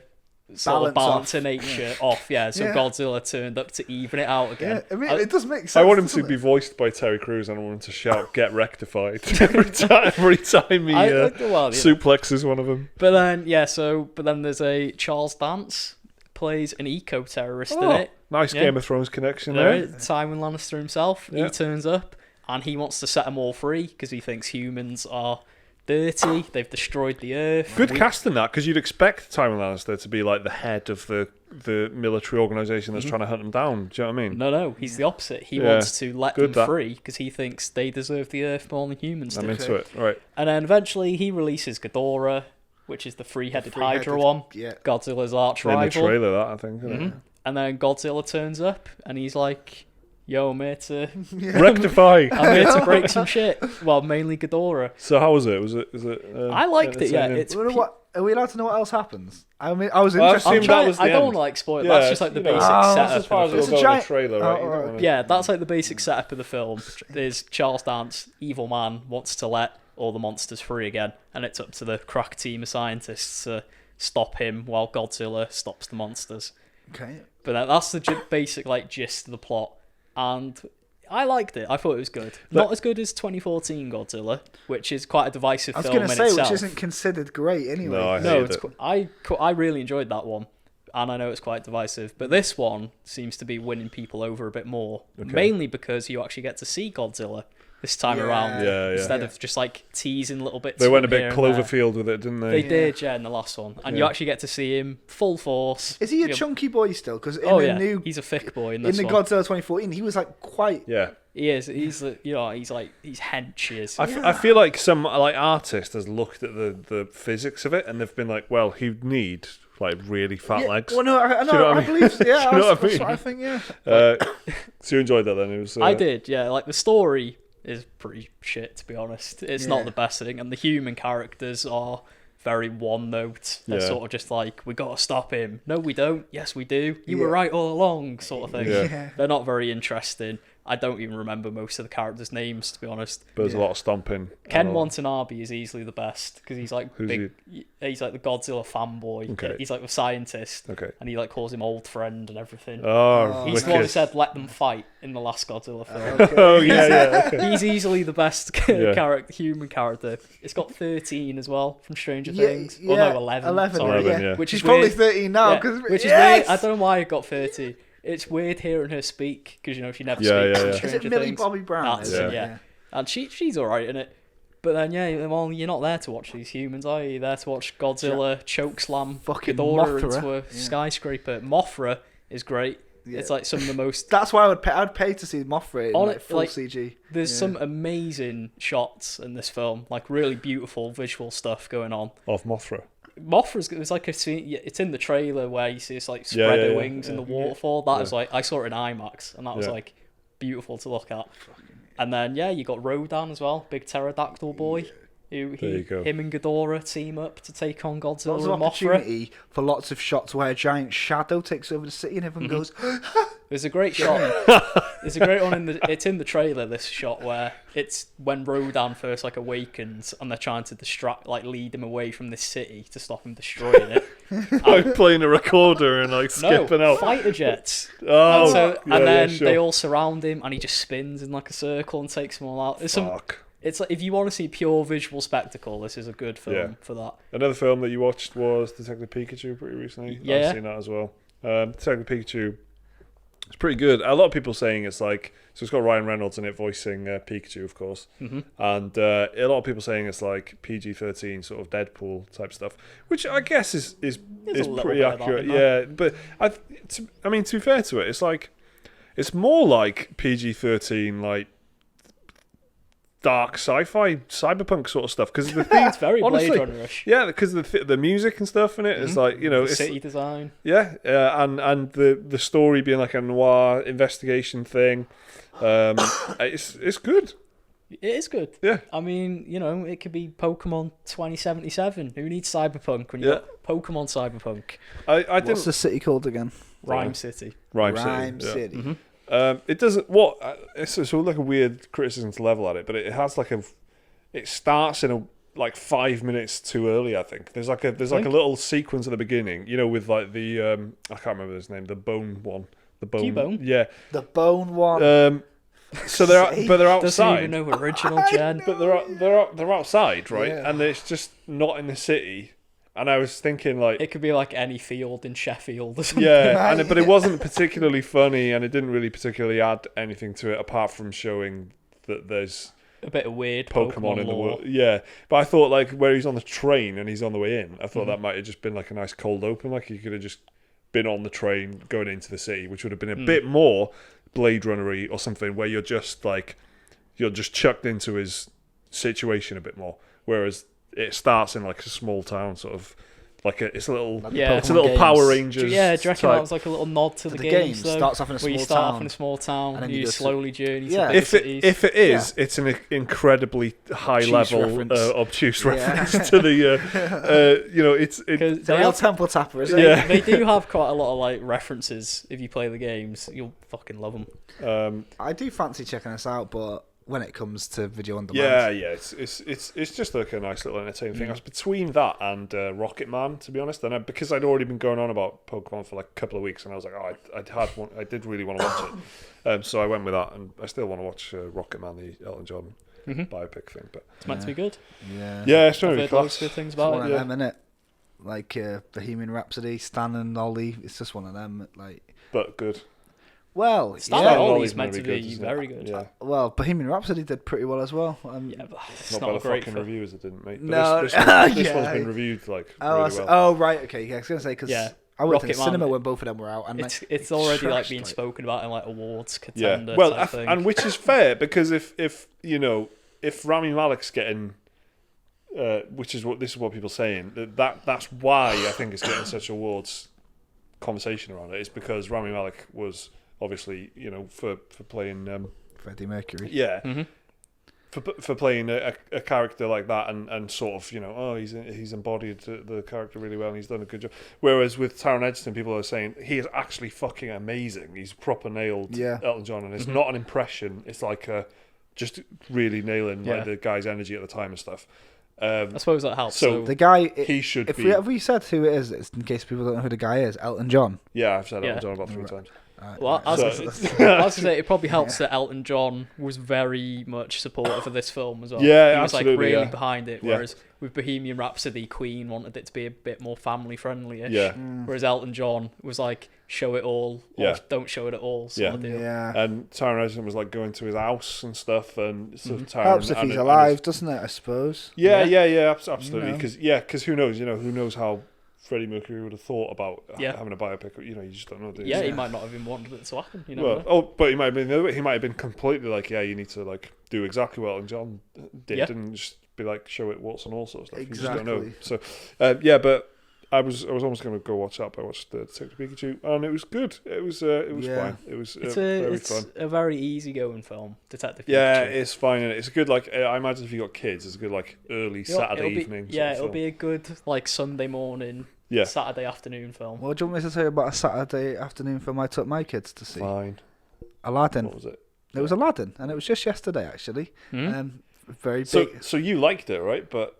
sort of balance of nature off. So Godzilla turned up to even it out again. Yeah, I mean, it does make sense. I want him to be voiced by Terry Crews, and I want him to shout "Get rectified" every time he suplexes one of them. But then there's a Charles Dance plays an eco-terrorist in it. Nice Game of Thrones connection there. Tywin Lannister himself. He turns up, and he wants to set them all free because he thinks humans are dirty. They've destroyed the earth. Good casting that, because you'd expect Tywin Lannister to be like the head of the military organisation that's trying to hunt them down. Do you know what I mean? No, he's the opposite. He wants to let them free because he thinks they deserve the earth more than humans do. I'm into it. Right. And then eventually he releases Ghidorah, which is the three-headed Hydra one. Yeah. Godzilla's arch rival. In the trailer, that I think. Isn't it? And then Godzilla turns up and he's like, yo, I'm here to rectify. I'm here to break some shit. Well, mainly Ghidorah. So how was it? Was it? I liked it. Yeah. Are we allowed to know what else happens? I mean, I was interested. I don't want to like spoil it. That's just like the basic setup. It's a giant trailer, right? Yeah, that's like the basic setup of the film. There's Charles Dance, evil man, wants to let all the monsters free again, and it's up to the crack team of scientists to stop him while Godzilla stops the monsters. Okay. But that's the basic like gist of the plot, and I liked it. I thought it was good. Not as good as 2014 Godzilla, which is quite a divisive film in itself. I was going to say, which isn't considered great anyway. No, I really enjoyed that one, and I know it's quite divisive. But this one seems to be winning people over a bit more, mainly because you actually get to see Godzilla this time around, instead of just like teasing little bits. They went a bit Cloverfield with it, didn't they? They did, in the last one, and you actually get to see him full force. Is he a chunky boy still? Because he's a thick boy in this one. In the Godzilla 2014, he was like quite. Yeah. He is. He's hench. He is. I feel like some like artist has looked at the physics of it, and they've been like, well, he'd need like really fat legs. Well, no, I believe. Yeah, that's what I think. Yeah. So you enjoyed that then? It was. I did. Yeah, like the story is pretty shit, to be honest. It's not the best thing, and the human characters are very one note. They're sort of just like, we gotta stop him. No, we don't. Yes, we do. You were right all along, sort of thing. Yeah. They're not very interesting. I don't even remember most of the characters' names, to be honest. But there's a lot of stomping. Ken Watanabe is easily the best because he's like he's like the Godzilla fanboy. Okay. He's like the scientist. Okay. And he like calls him old friend and everything. Oh, he's the one who said let them fight in the last Godzilla film. Okay. Oh yeah. Okay. He's easily the best human character. It's got 13 as well from Stranger Things. Yeah. Oh no, 11. 11, Which is probably weird. 13 now. Which is weird. I don't know why it got 30. It's weird hearing her speak because she never speaks in Stranger Is it Millie Things. Bobby Brown? And she's alright in it. But then you're not there to watch these humans, are you? You're there to watch Godzilla chokeslam Ghidorah into a skyscraper. Mothra is great. Yeah. It's like some of the most. That's why I'd pay to see Mothra in full CG. There's some amazing shots in this film, like really beautiful visual stuff going on. Of Mothra. Mothra's like a scene. It's in the trailer where you see this like spread her wings in the waterfall. That is like I saw it in IMAX, and that was like beautiful to look at. And then you got Rodan as well, big pterodactyl boy. Him and Ghidorah team up to take on Godzilla and Mothra. Opportunity for lots of shots where a giant shadow takes over the city and everyone goes. There's a great shot. There's a great one it's in the trailer. This shot where it's when Rodan first like awakens and they're trying to lead him away from this city to stop him destroying it. Like playing a recorder and like skipping out. Fighter jets. Oh, and then they all surround him and he just spins in like a circle and takes them all out. It's like if you want to see pure visual spectacle, this is a good film for that. Another film that you watched was Detective Pikachu pretty recently. Yeah, I've seen that as well. Detective Pikachu, it's pretty good. A lot of people saying it's like it's got Ryan Reynolds in it voicing Pikachu, of course, and a lot of people saying it's like PG-13 sort of Deadpool type stuff, which I guess is pretty accurate. Yeah, but to be fair to it, it's more like PG-13 like. Dark sci-fi, cyberpunk sort of stuff because the thing it's very Blade Runner-ish. Yeah, because the music and stuff in it is like it's city design. Yeah, and the story being like a noir investigation thing. It's good. It is good. Yeah. I mean, it could be Pokemon 2077. Who needs cyberpunk when you got Pokemon Cyberpunk? What's the city called again? Rhyme City. Rhyme City. Mm-hmm. It doesn't. It's like a weird criticism to level at it, but it has it starts in 5 minutes too early. I think there's like a little sequence at the beginning, with like the I can't remember his name, the bone one, the bone, Cubone? Yeah, the bone one. So they're outside. Doesn't even know original Jen. But they're outside, right? Yeah. And it's just not in the city. And I was thinking it could be like any field in Sheffield or something. Yeah, but it wasn't particularly funny, and it didn't really particularly add anything to it apart from showing that there's a bit of weird Pokemon in the lore. world. Yeah, but I thought like where he's on the train and he's on the way in, I thought that might have just been like a nice cold open. Like he could have just been on the train going into the city, which would have been a bit more Blade Runner-y or something, where you're just chucked into his situation a bit more. Whereas it starts in like a small town, sort of like it's a little Pokemon Power games. Rangers. Yeah, do you reckon type. that was like a little nod to the game games? Though, starts off in a where you small start town, off in a small town and then and you you go to- slowly journey to Yeah. bigger If it cities. is, it's an incredibly high Obtuse level reference. obtuse Yeah. reference to the it's 'Cause It's a they real have- temple tapper, isn't Yeah. it? they do have quite a lot of like references. If you play the games, you'll fucking love them. I do fancy checking this out, but when it comes to video on demand, yeah, it's just like a nice little entertaining thing. I was between that and Rocket Man, to be honest, and because I'd already been going on about Pokemon for like a couple of weeks, and I was like, I did really want to watch it, so I went with that, and I still want to watch Rocket Man, the Elton John biopic thing. But It's meant to be good. yeah, it's I've really heard lots class. of good things it's one about of it. them, innit? Like Bohemian Rhapsody, Stan and Ollie. It's just one of them. Like, But good. well, Stan yeah. and Ollie's Ollie's meant to gonna be be good, isn't it? very good. Yeah. Well, Bohemian Rhapsody did pretty well as well. Yeah, but it's Not not by a the great fucking film. reviewers, it didn't make. But No, this yeah. one's been reviewed like Oh, really well. oh, right, okay. Yeah, I was gonna say because Yeah. I went to the Rocket Man, cinema when both of them were out, and It's already like trashed, being spoken about in like awards Yeah, contender. well, type thing. and which is fair because if Rami Malek's getting, this is what people are saying that's why I think it's getting such awards conversation around it. It's because Rami Malek was obviously for playing Freddie Mercury. yeah. For playing a character like that and sort of he's embodied the character really well and he's done a good job. Whereas with Taron Egerton, people are saying he is actually fucking amazing. He's proper nailed Elton John, and it's not an impression. It's like just really nailing like the guy's energy at the time and stuff. I suppose that helps. So The guy, he should if be. we said who it is, it's in case people don't know who the guy is, Elton John. Yeah, I've said Yeah. Elton John about 3 times. Well, I was gonna say it probably helps that Elton John was very much supportive of this film as well. Yeah, he was like absolutely, really yeah. behind it. Yeah. Whereas with Bohemian Rhapsody, Queen wanted it to be a bit more family friendly-ish. Yeah. Whereas Elton John was like show it all or Yeah. don't show it at all. Sort of deal. Yeah, And Taron Egerton was like going to his house and stuff, and so Taron helps if and- he's and alive, doesn't it? I suppose. Yeah, Yeah. absolutely. Because who knows how Freddie Mercury would have thought about Yeah. having a biopic. You just don't know. Do you? Yeah, So- he might not have even wanted it to happen. You know. Well, but he might have been the other way. He might have been completely like, yeah, you need to like do exactly what Elton John did Yeah. and just be like, show it warts and all sorts of stuff. You Exactly. just don't know. So, but I was almost going to go watch that, but I watched Detective Pikachu, and it was good. It was Yeah. fine. It was It's very it's fun. a very easygoing film, Detective Yeah, Pikachu. it's fine, and it's a good like. I imagine if you got kids, it's a good like early Saturday It'll be- evening. Yeah, sort it'll of be a good like Sunday morning, Yeah. Saturday afternoon film. Well, do you want me to tell you about a Saturday afternoon film I took my kids to see? fine. Aladdin. What was it? It was Aladdin, and it was just yesterday actually. Hmm? Very So big. so you liked it, right? But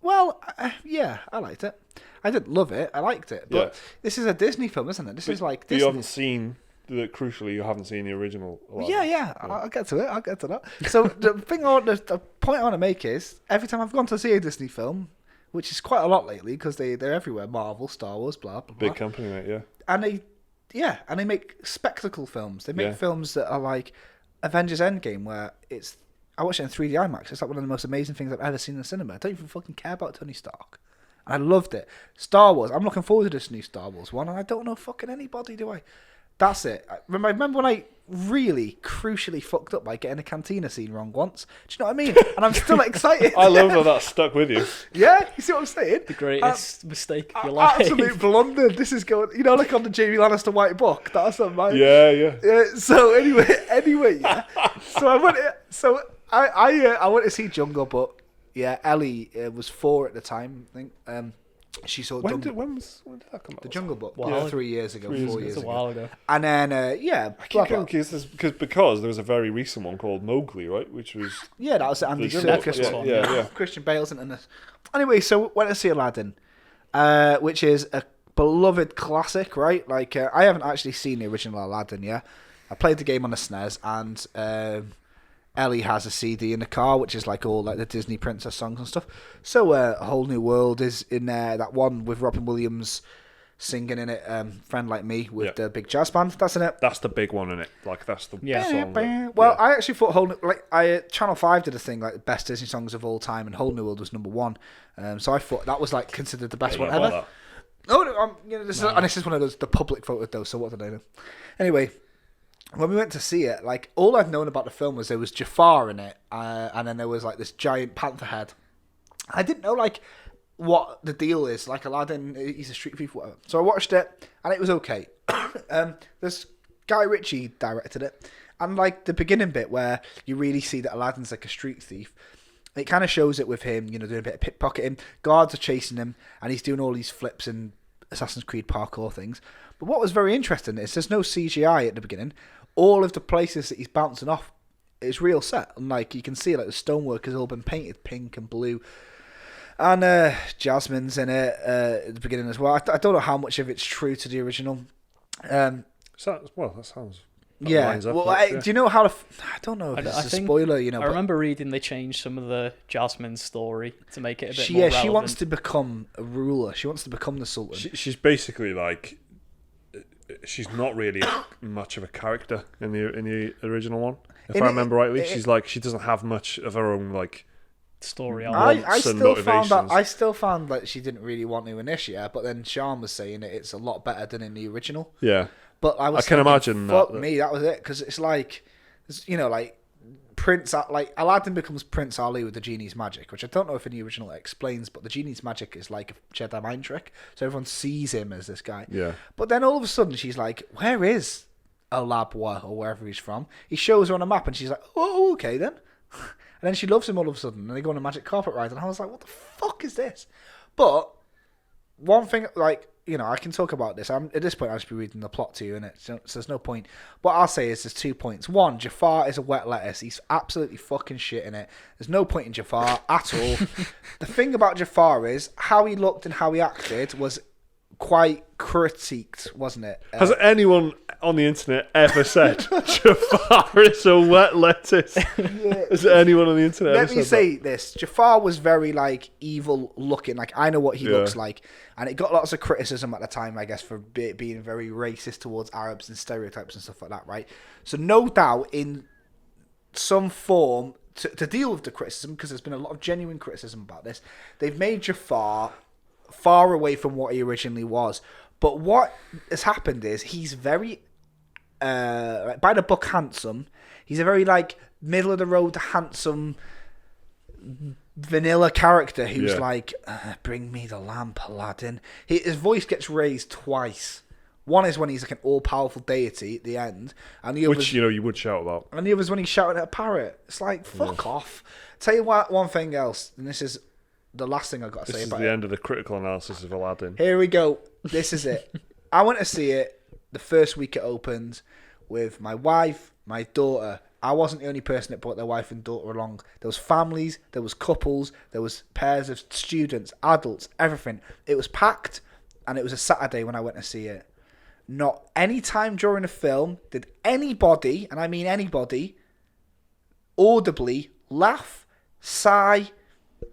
Well, yeah, I liked it. I didn't love it. I liked it, but Yeah. this is a Disney film, isn't it? This is like you Disney. haven't seen crucially, you haven't seen the original. Aladdin. Yeah. I'll get to it. I'll get to that. So the point I want to make is every time I've gone to see a Disney film, which is quite a lot lately because they're everywhere, Marvel, Star Wars, blah blah blah, Big company, mate. Yeah. and they make spectacle films. They make Yeah. films that are like Avengers Endgame, where I watched it in 3D IMAX. It's like one of the most amazing things I've ever seen in the cinema. I don't even fucking care about Tony Stark. I loved it. Star Wars. I'm looking forward to this new Star Wars one, and I don't know fucking anybody, do I? That's it. I remember when I really crucially fucked up by getting a cantina scene wrong once? Do you know what I mean? And I'm still excited. I love that stuck with you. Yeah, you see what I'm saying? The greatest mistake of your life. Absolute blunder. This is going, like on the Jamie Lannister White Book. That's on my. Yeah. So anyway, yeah. So I went to see Jungle, but yeah, Ellie was 4 at the time. I think. She saw When Dumbo. did that come out? The Jungle Book. Wow. 3 years ago, 4 years It's a ago. while ago. And then I keep blah, getting blah. confused because there was a very recent one called Mowgli, right? Which was Yeah, that was the Andy the Jungle Book. Serkis one. Yeah. Christian Bale's in this. Anyway, so went to see Aladdin, which is a beloved classic, right? Like I haven't actually seen the original Aladdin yet. I played the game on the SNES, and Ellie has a CD in the car, which is like all like the Disney princess songs and stuff. So A Whole New World is in there. That one with Robin Williams, singing in it, "Friend Like Me" with the big jazz band. That's in it. That's the big one in it. Like that's the song. Well, I actually thought Channel 5 did a thing like best Disney songs of all time, and Whole New World was number 1. So I thought that was like considered the best one ever. Oh no, this is one of those the public voted though. So what did I know? Anyway, when we went to see it, like all I'd known about the film was there was Jafar in it, and then there was like this giant panther head. I didn't know like what the deal is. Like Aladdin, he's a street thief, whatever. So I watched it, and it was okay. This Guy Ritchie directed it, and like the beginning bit where you really see that Aladdin's like a street thief. It kind of shows it with him, doing a bit of pickpocketing. Guards are chasing him, and he's doing all these flips and Assassin's Creed parkour things. But what was very interesting is there's no CGI at the beginning. All of the places that he's bouncing off is real set. And like you can see, like the stonework has all been painted pink and blue. And Jasmine's in it at the beginning as well. I don't know how much of it's true to the original. That sounds. Yeah. Do you know how to? I don't know if it's a spoiler. I remember reading they changed some of the Jasmine story to make it a bit more relevant. She wants to become a ruler. She wants to become the Sultan. She's basically like. She's not really much of a character in the original one. If I remember rightly, she's like she doesn't have much of her own like story. I still found that she didn't really want to initiate, but then Sean was saying it's a lot better than in the original. Yeah, but I can imagine fuck me, that was it, because it's like like Aladdin becomes Prince Ali with the genie's magic, which I don't know if in the original it explains, but the genie's magic is like a Jedi mind trick, so everyone sees him as this guy. Yeah. But then all of a sudden she's like, "Where is Alabwa or wherever he's from?" He shows her on a map, and she's like, "Oh, okay then." And then she loves him all of a sudden, and they go on a magic carpet ride, and I was like, "What the fuck is this?" But one thing, like, I can talk about this. At this point, I'll just be reading the plot to you, innit? So there's no point. What I'll say is there's 2 points. One, Jafar is a wet lettuce. He's absolutely fucking shit in it. There's no point in Jafar at all. The thing about Jafar is how he looked and how he acted was quite critiqued, wasn't it? Has anyone on the internet ever said Jafar is a wet lettuce? Yeah. Has anyone on the internet ever said that? Let me say this. Jafar was very, like, evil looking. Like, I know what he looks like. And it got lots of criticism at the time, I guess, for being very racist towards Arabs and stereotypes and stuff like that, right? So no doubt in some form, to deal with the criticism, because there's been a lot of genuine criticism about this, they've made Jafar far away from what he originally was. But what has happened is he's very, by the book, handsome. He's a very, like, middle-of-the-road, handsome, vanilla character who's like, "Bring me the lamp, Aladdin." His voice gets raised twice. One is when he's like an all-powerful deity at the end, and the which you would shout about. And the other's when he's shouting at a parrot. It's like, fuck off. Tell you what, one thing else, and this is the last thing I've got to say about it. This is the end of the critical analysis of Aladdin. Here we go. This is it. I went to see it the first week it opened with my wife, my daughter. I wasn't the only person that brought their wife and daughter along. There was families, there was couples, there was pairs of students, adults, everything. It was packed, and it was a Saturday when I went to see it. Not any time during the film did anybody, and I mean anybody, audibly laugh, sigh,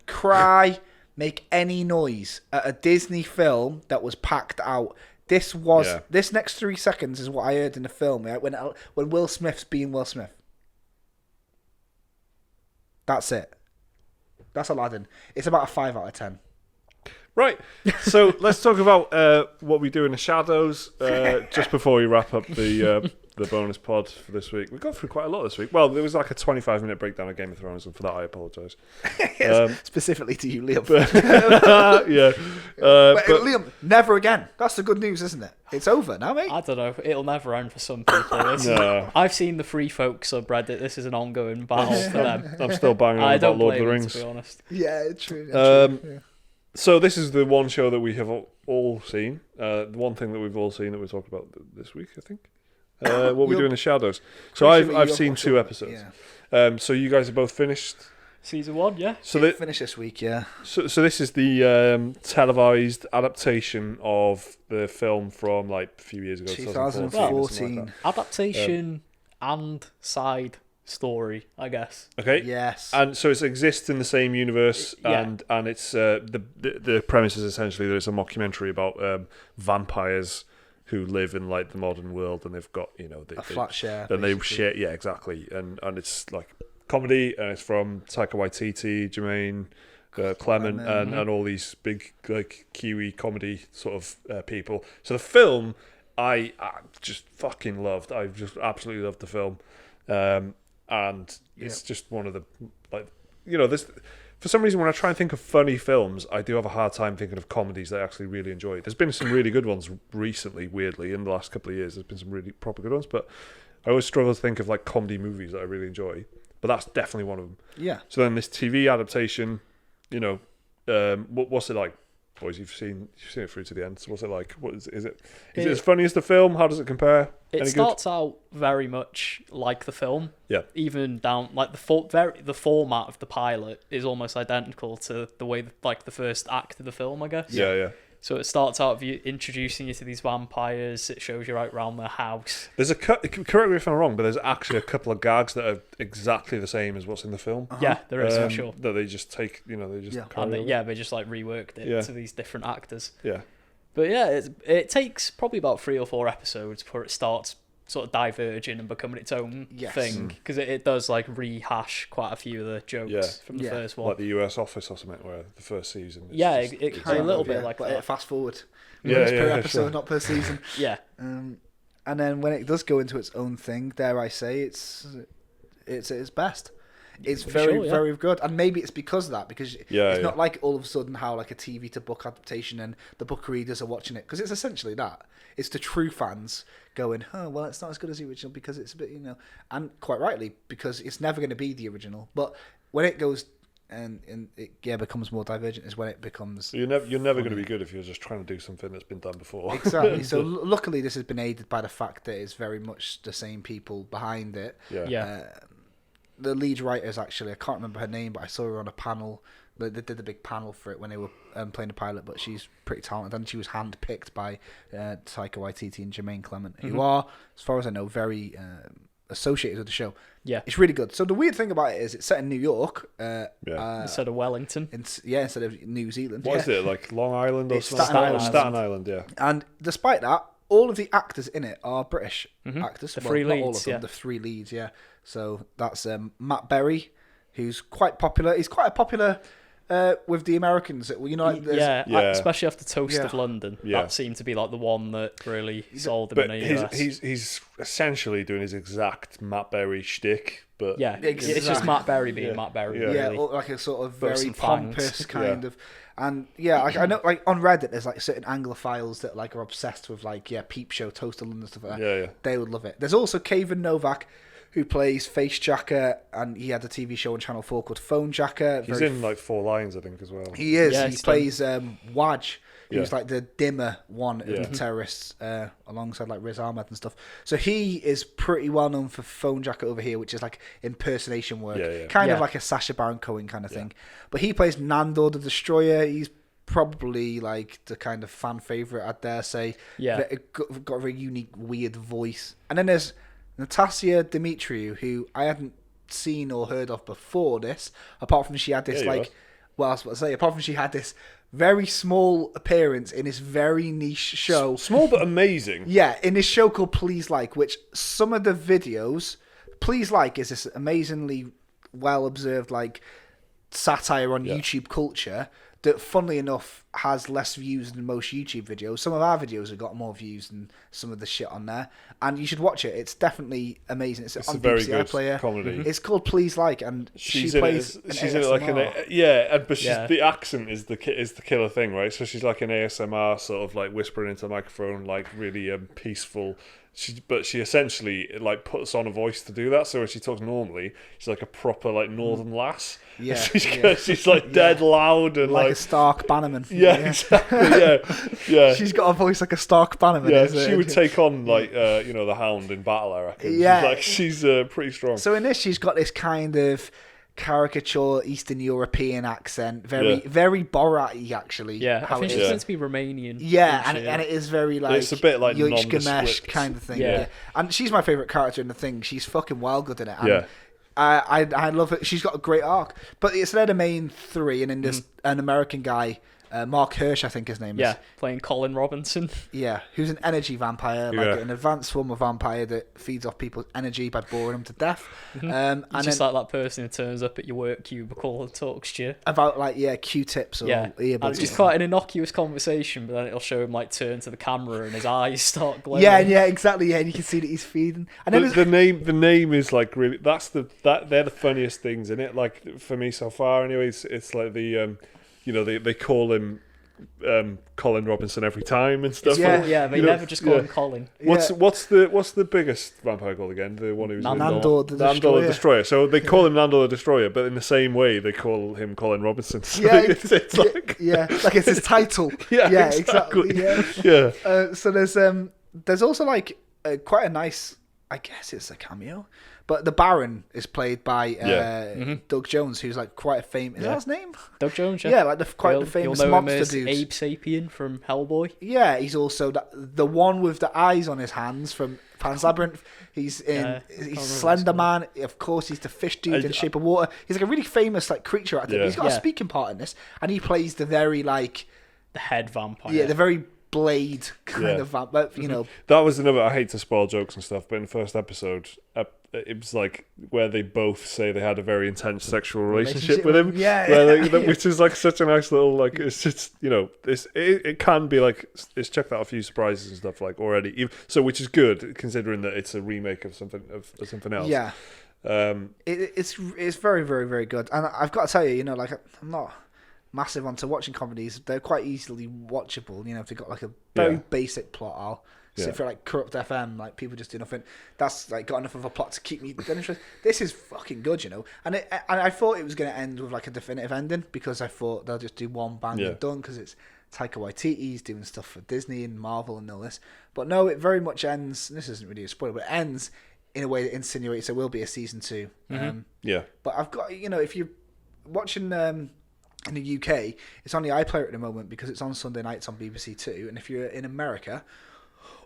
cry, make any noise at a Disney film that was packed out. This next 3 seconds is what I heard in the film when Will Smith's being Will Smith. That's it. That's Aladdin. It's about a 5 out of 10. Right. So let's talk about what we do in the shadows just before we wrap up the bonus pod for this week. We've gone through quite a lot this week. Well, there was like a 25-minute breakdown of Game of Thrones, and for that I apologise. Specifically to you, Liam. But Liam, never again. That's the good news, isn't it? It's over now, mate. I don't know. It'll never end for some people. No. I've seen the Free Folk subreddit. This is an ongoing battle for them. I'm still banging on about Lord of the Rings. To be honest. Yeah, true. So this is the one show that we have all seen. The one thing that we've all seen that we talked about this week, I think. What we do in the shadows. So I've seen 2 episodes. Yeah. So you guys are both finished. Season 1, yeah. So finish this week, yeah. So this is the televised adaptation of the film from like a few years ago, 2014. Like adaptation and side story, I guess. Okay. Yes. And so it exists in the same universe, Yeah. and it's the premise is essentially that it's a mockumentary about vampires who live in like the modern world, and they've got a flat share. and they basically. share, yeah, exactly, and it's like comedy, and it's from Taika Waititi, Jermaine Clement, and all these big like Kiwi comedy sort of people. So the film, I just fucking loved. I just absolutely loved the film, and it's just one of the this. For some reason, when I try and think of funny films, I do have a hard time thinking of comedies that I actually really enjoy. There's been some really good ones recently, weirdly, in the last couple of years. There's been some really proper good ones, but I always struggle to think of like comedy movies that I really enjoy. But that's definitely one of them. Yeah. So then this TV adaptation, what's it like? Boys, you've seen it through to the end. So what's it like? What is it as funny as the film? How does it compare? It starts out very much like the film. Yeah. Even down like the format of the pilot is almost identical to the way the first act of the film, I guess. Yeah. So it starts out with introducing you to these vampires. It shows you right around their house. There's correct me if I'm wrong, but there's actually a couple of gags that are exactly the same as what's in the film. Yeah, there is for sure. That they just take, they just carry over. They just like reworked it to these different actors. Yeah. But yeah, it takes probably about 3 or 4 episodes before it starts sort of diverging and becoming its own thing, because it does like rehash quite a few of the jokes from the first one, like the US Office or something, where the first season it's a little bit like that. Fast forward per episode, not per season. And then when it does go into its own thing, dare I say, it's its best. It's very good, and maybe it's because of that, because it's not like all of a sudden how like a TV to book adaptation and the book readers are watching it, because it's essentially that. It's the true fans going, oh well, it's not as good as the original because it's a bit, and quite rightly, because it's never going to be the original. But when it goes and it becomes more divergent is when it becomes. You're never going to be good if you're just trying to do something that's been done before. Exactly. So luckily, this has been aided by the fact that it's very much the same people behind it. The lead writer is actually, I can't remember her name, but I saw her on a panel. They did the big panel for it when they were playing the pilot, but she's pretty talented, and she was handpicked by Taika Waititi and Jermaine Clement, who are, as far as I know, very associated with the show. Yeah. It's really good. So the weird thing about it is it's set in New York. Instead of Wellington. Instead of New Zealand. What is it, like Long Island or something? Staten Island, yeah. And despite that, all of the actors in it are British actors. The three leads, not all of them, the 3 leads, yeah. So that's Matt Berry, who's quite popular. He's quite popular with the Americans. Especially after Toast of London. Yeah. That seemed to be like the one that really sold him in the US. He's essentially doing his exact Matt Berry shtick, but it's just Matt Berry being Matt Berry. Really. Or like a sort of very pompous kind of. And I know, like on Reddit, there's like certain Anglophiles that like are obsessed with like Peep Show, Toast of London, stuff like that. Yeah. They would love it. There's also Kevin Novak, who plays Face Jacker, and he had a TV show on Channel 4 called Phone Jacker. He's in like 4 Lions, I think, as well. He is. He plays Waj, who's like the dimmer one of the terrorists, alongside like Riz Ahmed and stuff. So he is pretty well known for Phone Jacker over here, which is like impersonation work, kind of like a Sacha Baron Cohen kind of thing. But he plays Nandor the Destroyer. He's probably like the kind of fan favorite, I dare say. Yeah, got a very unique, weird voice. And then there's Natasha Dimitriou, who I hadn't seen or heard of before this, apart from she had this apart from she had this very small appearance in this very niche show. Small but amazing. Yeah, in this show called Please Like, which some of the videos, Please Like is this amazingly well observed like satire on YouTube culture that, funnily enough, has less views than most YouTube videos. Some of our videos have got more views than some of the shit on there, and you should watch it. It's definitely amazing. It's on a very BBC good iPlayer. comedy. It's called Please Like, and she plays. She's in it like the accent is the killer thing, right? So she's like an ASMR sort of like whispering into the microphone, like really peaceful. But she essentially like puts on a voice to do that. So when she talks normally, she's like a proper like northern lass. Yeah, she's like dead loud and like a Stark Bannerman. Yeah, exactly. Yeah. She's got a voice like a Stark Bannerman. Yeah, she would take on like the Hound in battle, I reckon. Yeah, she's pretty strong. So in this, she's got this kind of caricature Eastern European accent, very Borat-y actually. Yeah, I think she's meant to be Romanian. Yeah, and it is very like it's a bit like Gamesh kind of thing. Yeah. And she's my favourite character in the thing. She's fucking wild good in it. And I love it. She's got a great arc, but it's they're the main three, and then there's an American guy, Mark Hirsch, I think his name is. Yeah, playing Colin Robinson. Yeah, who's an energy vampire, like an advanced form of vampire that feeds off people's energy by boring them to death. And just then, like that person who turns up at your work cubicle and talks to you about Q-tips or earbuds. And it's quite an innocuous conversation, but then it'll show him like turn to the camera and his eyes start glowing. Yeah, exactly. Yeah, and you can see that he's feeding. And then the name is like really. They're the funniest things in it. Like for me so far, anyways. It's like the they call him Colin Robinson every time and stuff. Yeah, they never just call him Colin. What's the biggest vampire called again? The one who's Nandor the Destroyer. So they call him Nandor the Destroyer, but in the same way they call him Colin Robinson. So it's like like it's his title. Yeah, exactly. Yeah. So there's also like quite a nice, I guess it's a cameo. But the Baron is played by Doug Jones, who's like quite a famous. Is that his name? Doug Jones. Yeah, like the famous you'll know him mobster as dude. Abe Sapien from Hellboy. Yeah, he's also the one with the eyes on his hands from Pan's Labyrinth. He's Slender Man. Of course, he's the fish dude in Shape of Water. He's like a really famous like creature actor. He's got a speaking part in this, and he plays the very like the head vampire. Yeah, the very Blade kind of vampire. You know, that was another. I hate to spoil jokes and stuff, but in the first episode, it was like where they both say they had a very intense sexual relationship with him. Which is like such a nice little like. It's just it can be like it's checked out a few surprises and stuff like already. So which is good considering that it's a remake of something else. Yeah. It's very, very, very good, and I've got to tell you, like I'm not massive onto watching comedies. They're quite easily watchable. If they've got like a very basic plot, I'll sit for like Corrupt FM, like people just do nothing. That's like got enough of a plot to keep me interested. This is fucking good, and I thought it was going to end with like a definitive ending because I thought they'll just do one bang and done because it's Taika Waititi's doing stuff for Disney and Marvel and all this. But no, it very much ends. This isn't really a spoiler, but it ends in a way that insinuates there will be a season 2. But I've got if you're watching. In the UK, it's on the iPlayer at the moment because it's on Sunday nights on BBC Two. And if you're in America,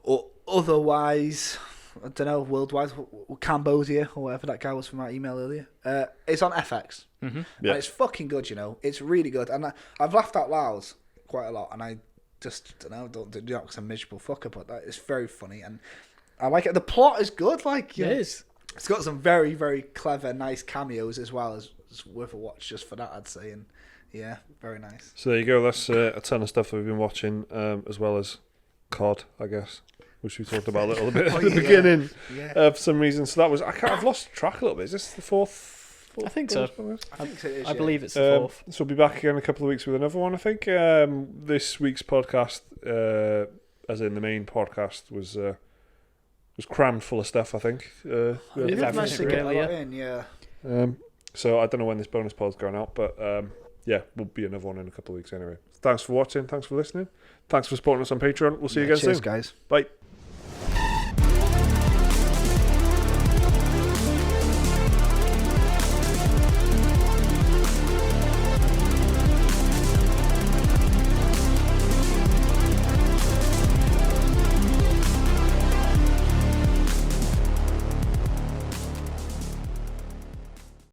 or otherwise, I don't know, worldwide, Cambodia, or whatever that guy was from my email earlier, it's on FX. And it's fucking good, It's really good. And I've laughed out loud quite a lot. And I just, don't do that because I'm a miserable fucker, but it's very funny. And I like it. The plot is good. Like, it is. It's got some very, very clever, nice cameos as well. It's worth a watch just for that, I'd say. And yeah, very nice. So there you go. That's a ton of stuff that we've been watching, as well as COD, I guess, which we talked about a little bit at the beginning for some reason. So that was I've lost track a little bit. Is this the fourth? I think so. I think it is. I believe it's the fourth. So we'll be back again in a couple of weeks with another one. I think this week's podcast, as in the main podcast, was crammed full of stuff. I think. It was nice to get a lot in. So I don't know when this bonus pod's going out, but. We'll be another one in a couple of weeks anyway. Thanks for watching. Thanks for listening. Thanks for supporting us on Patreon. We'll see you again soon. Cheers, guys. Bye.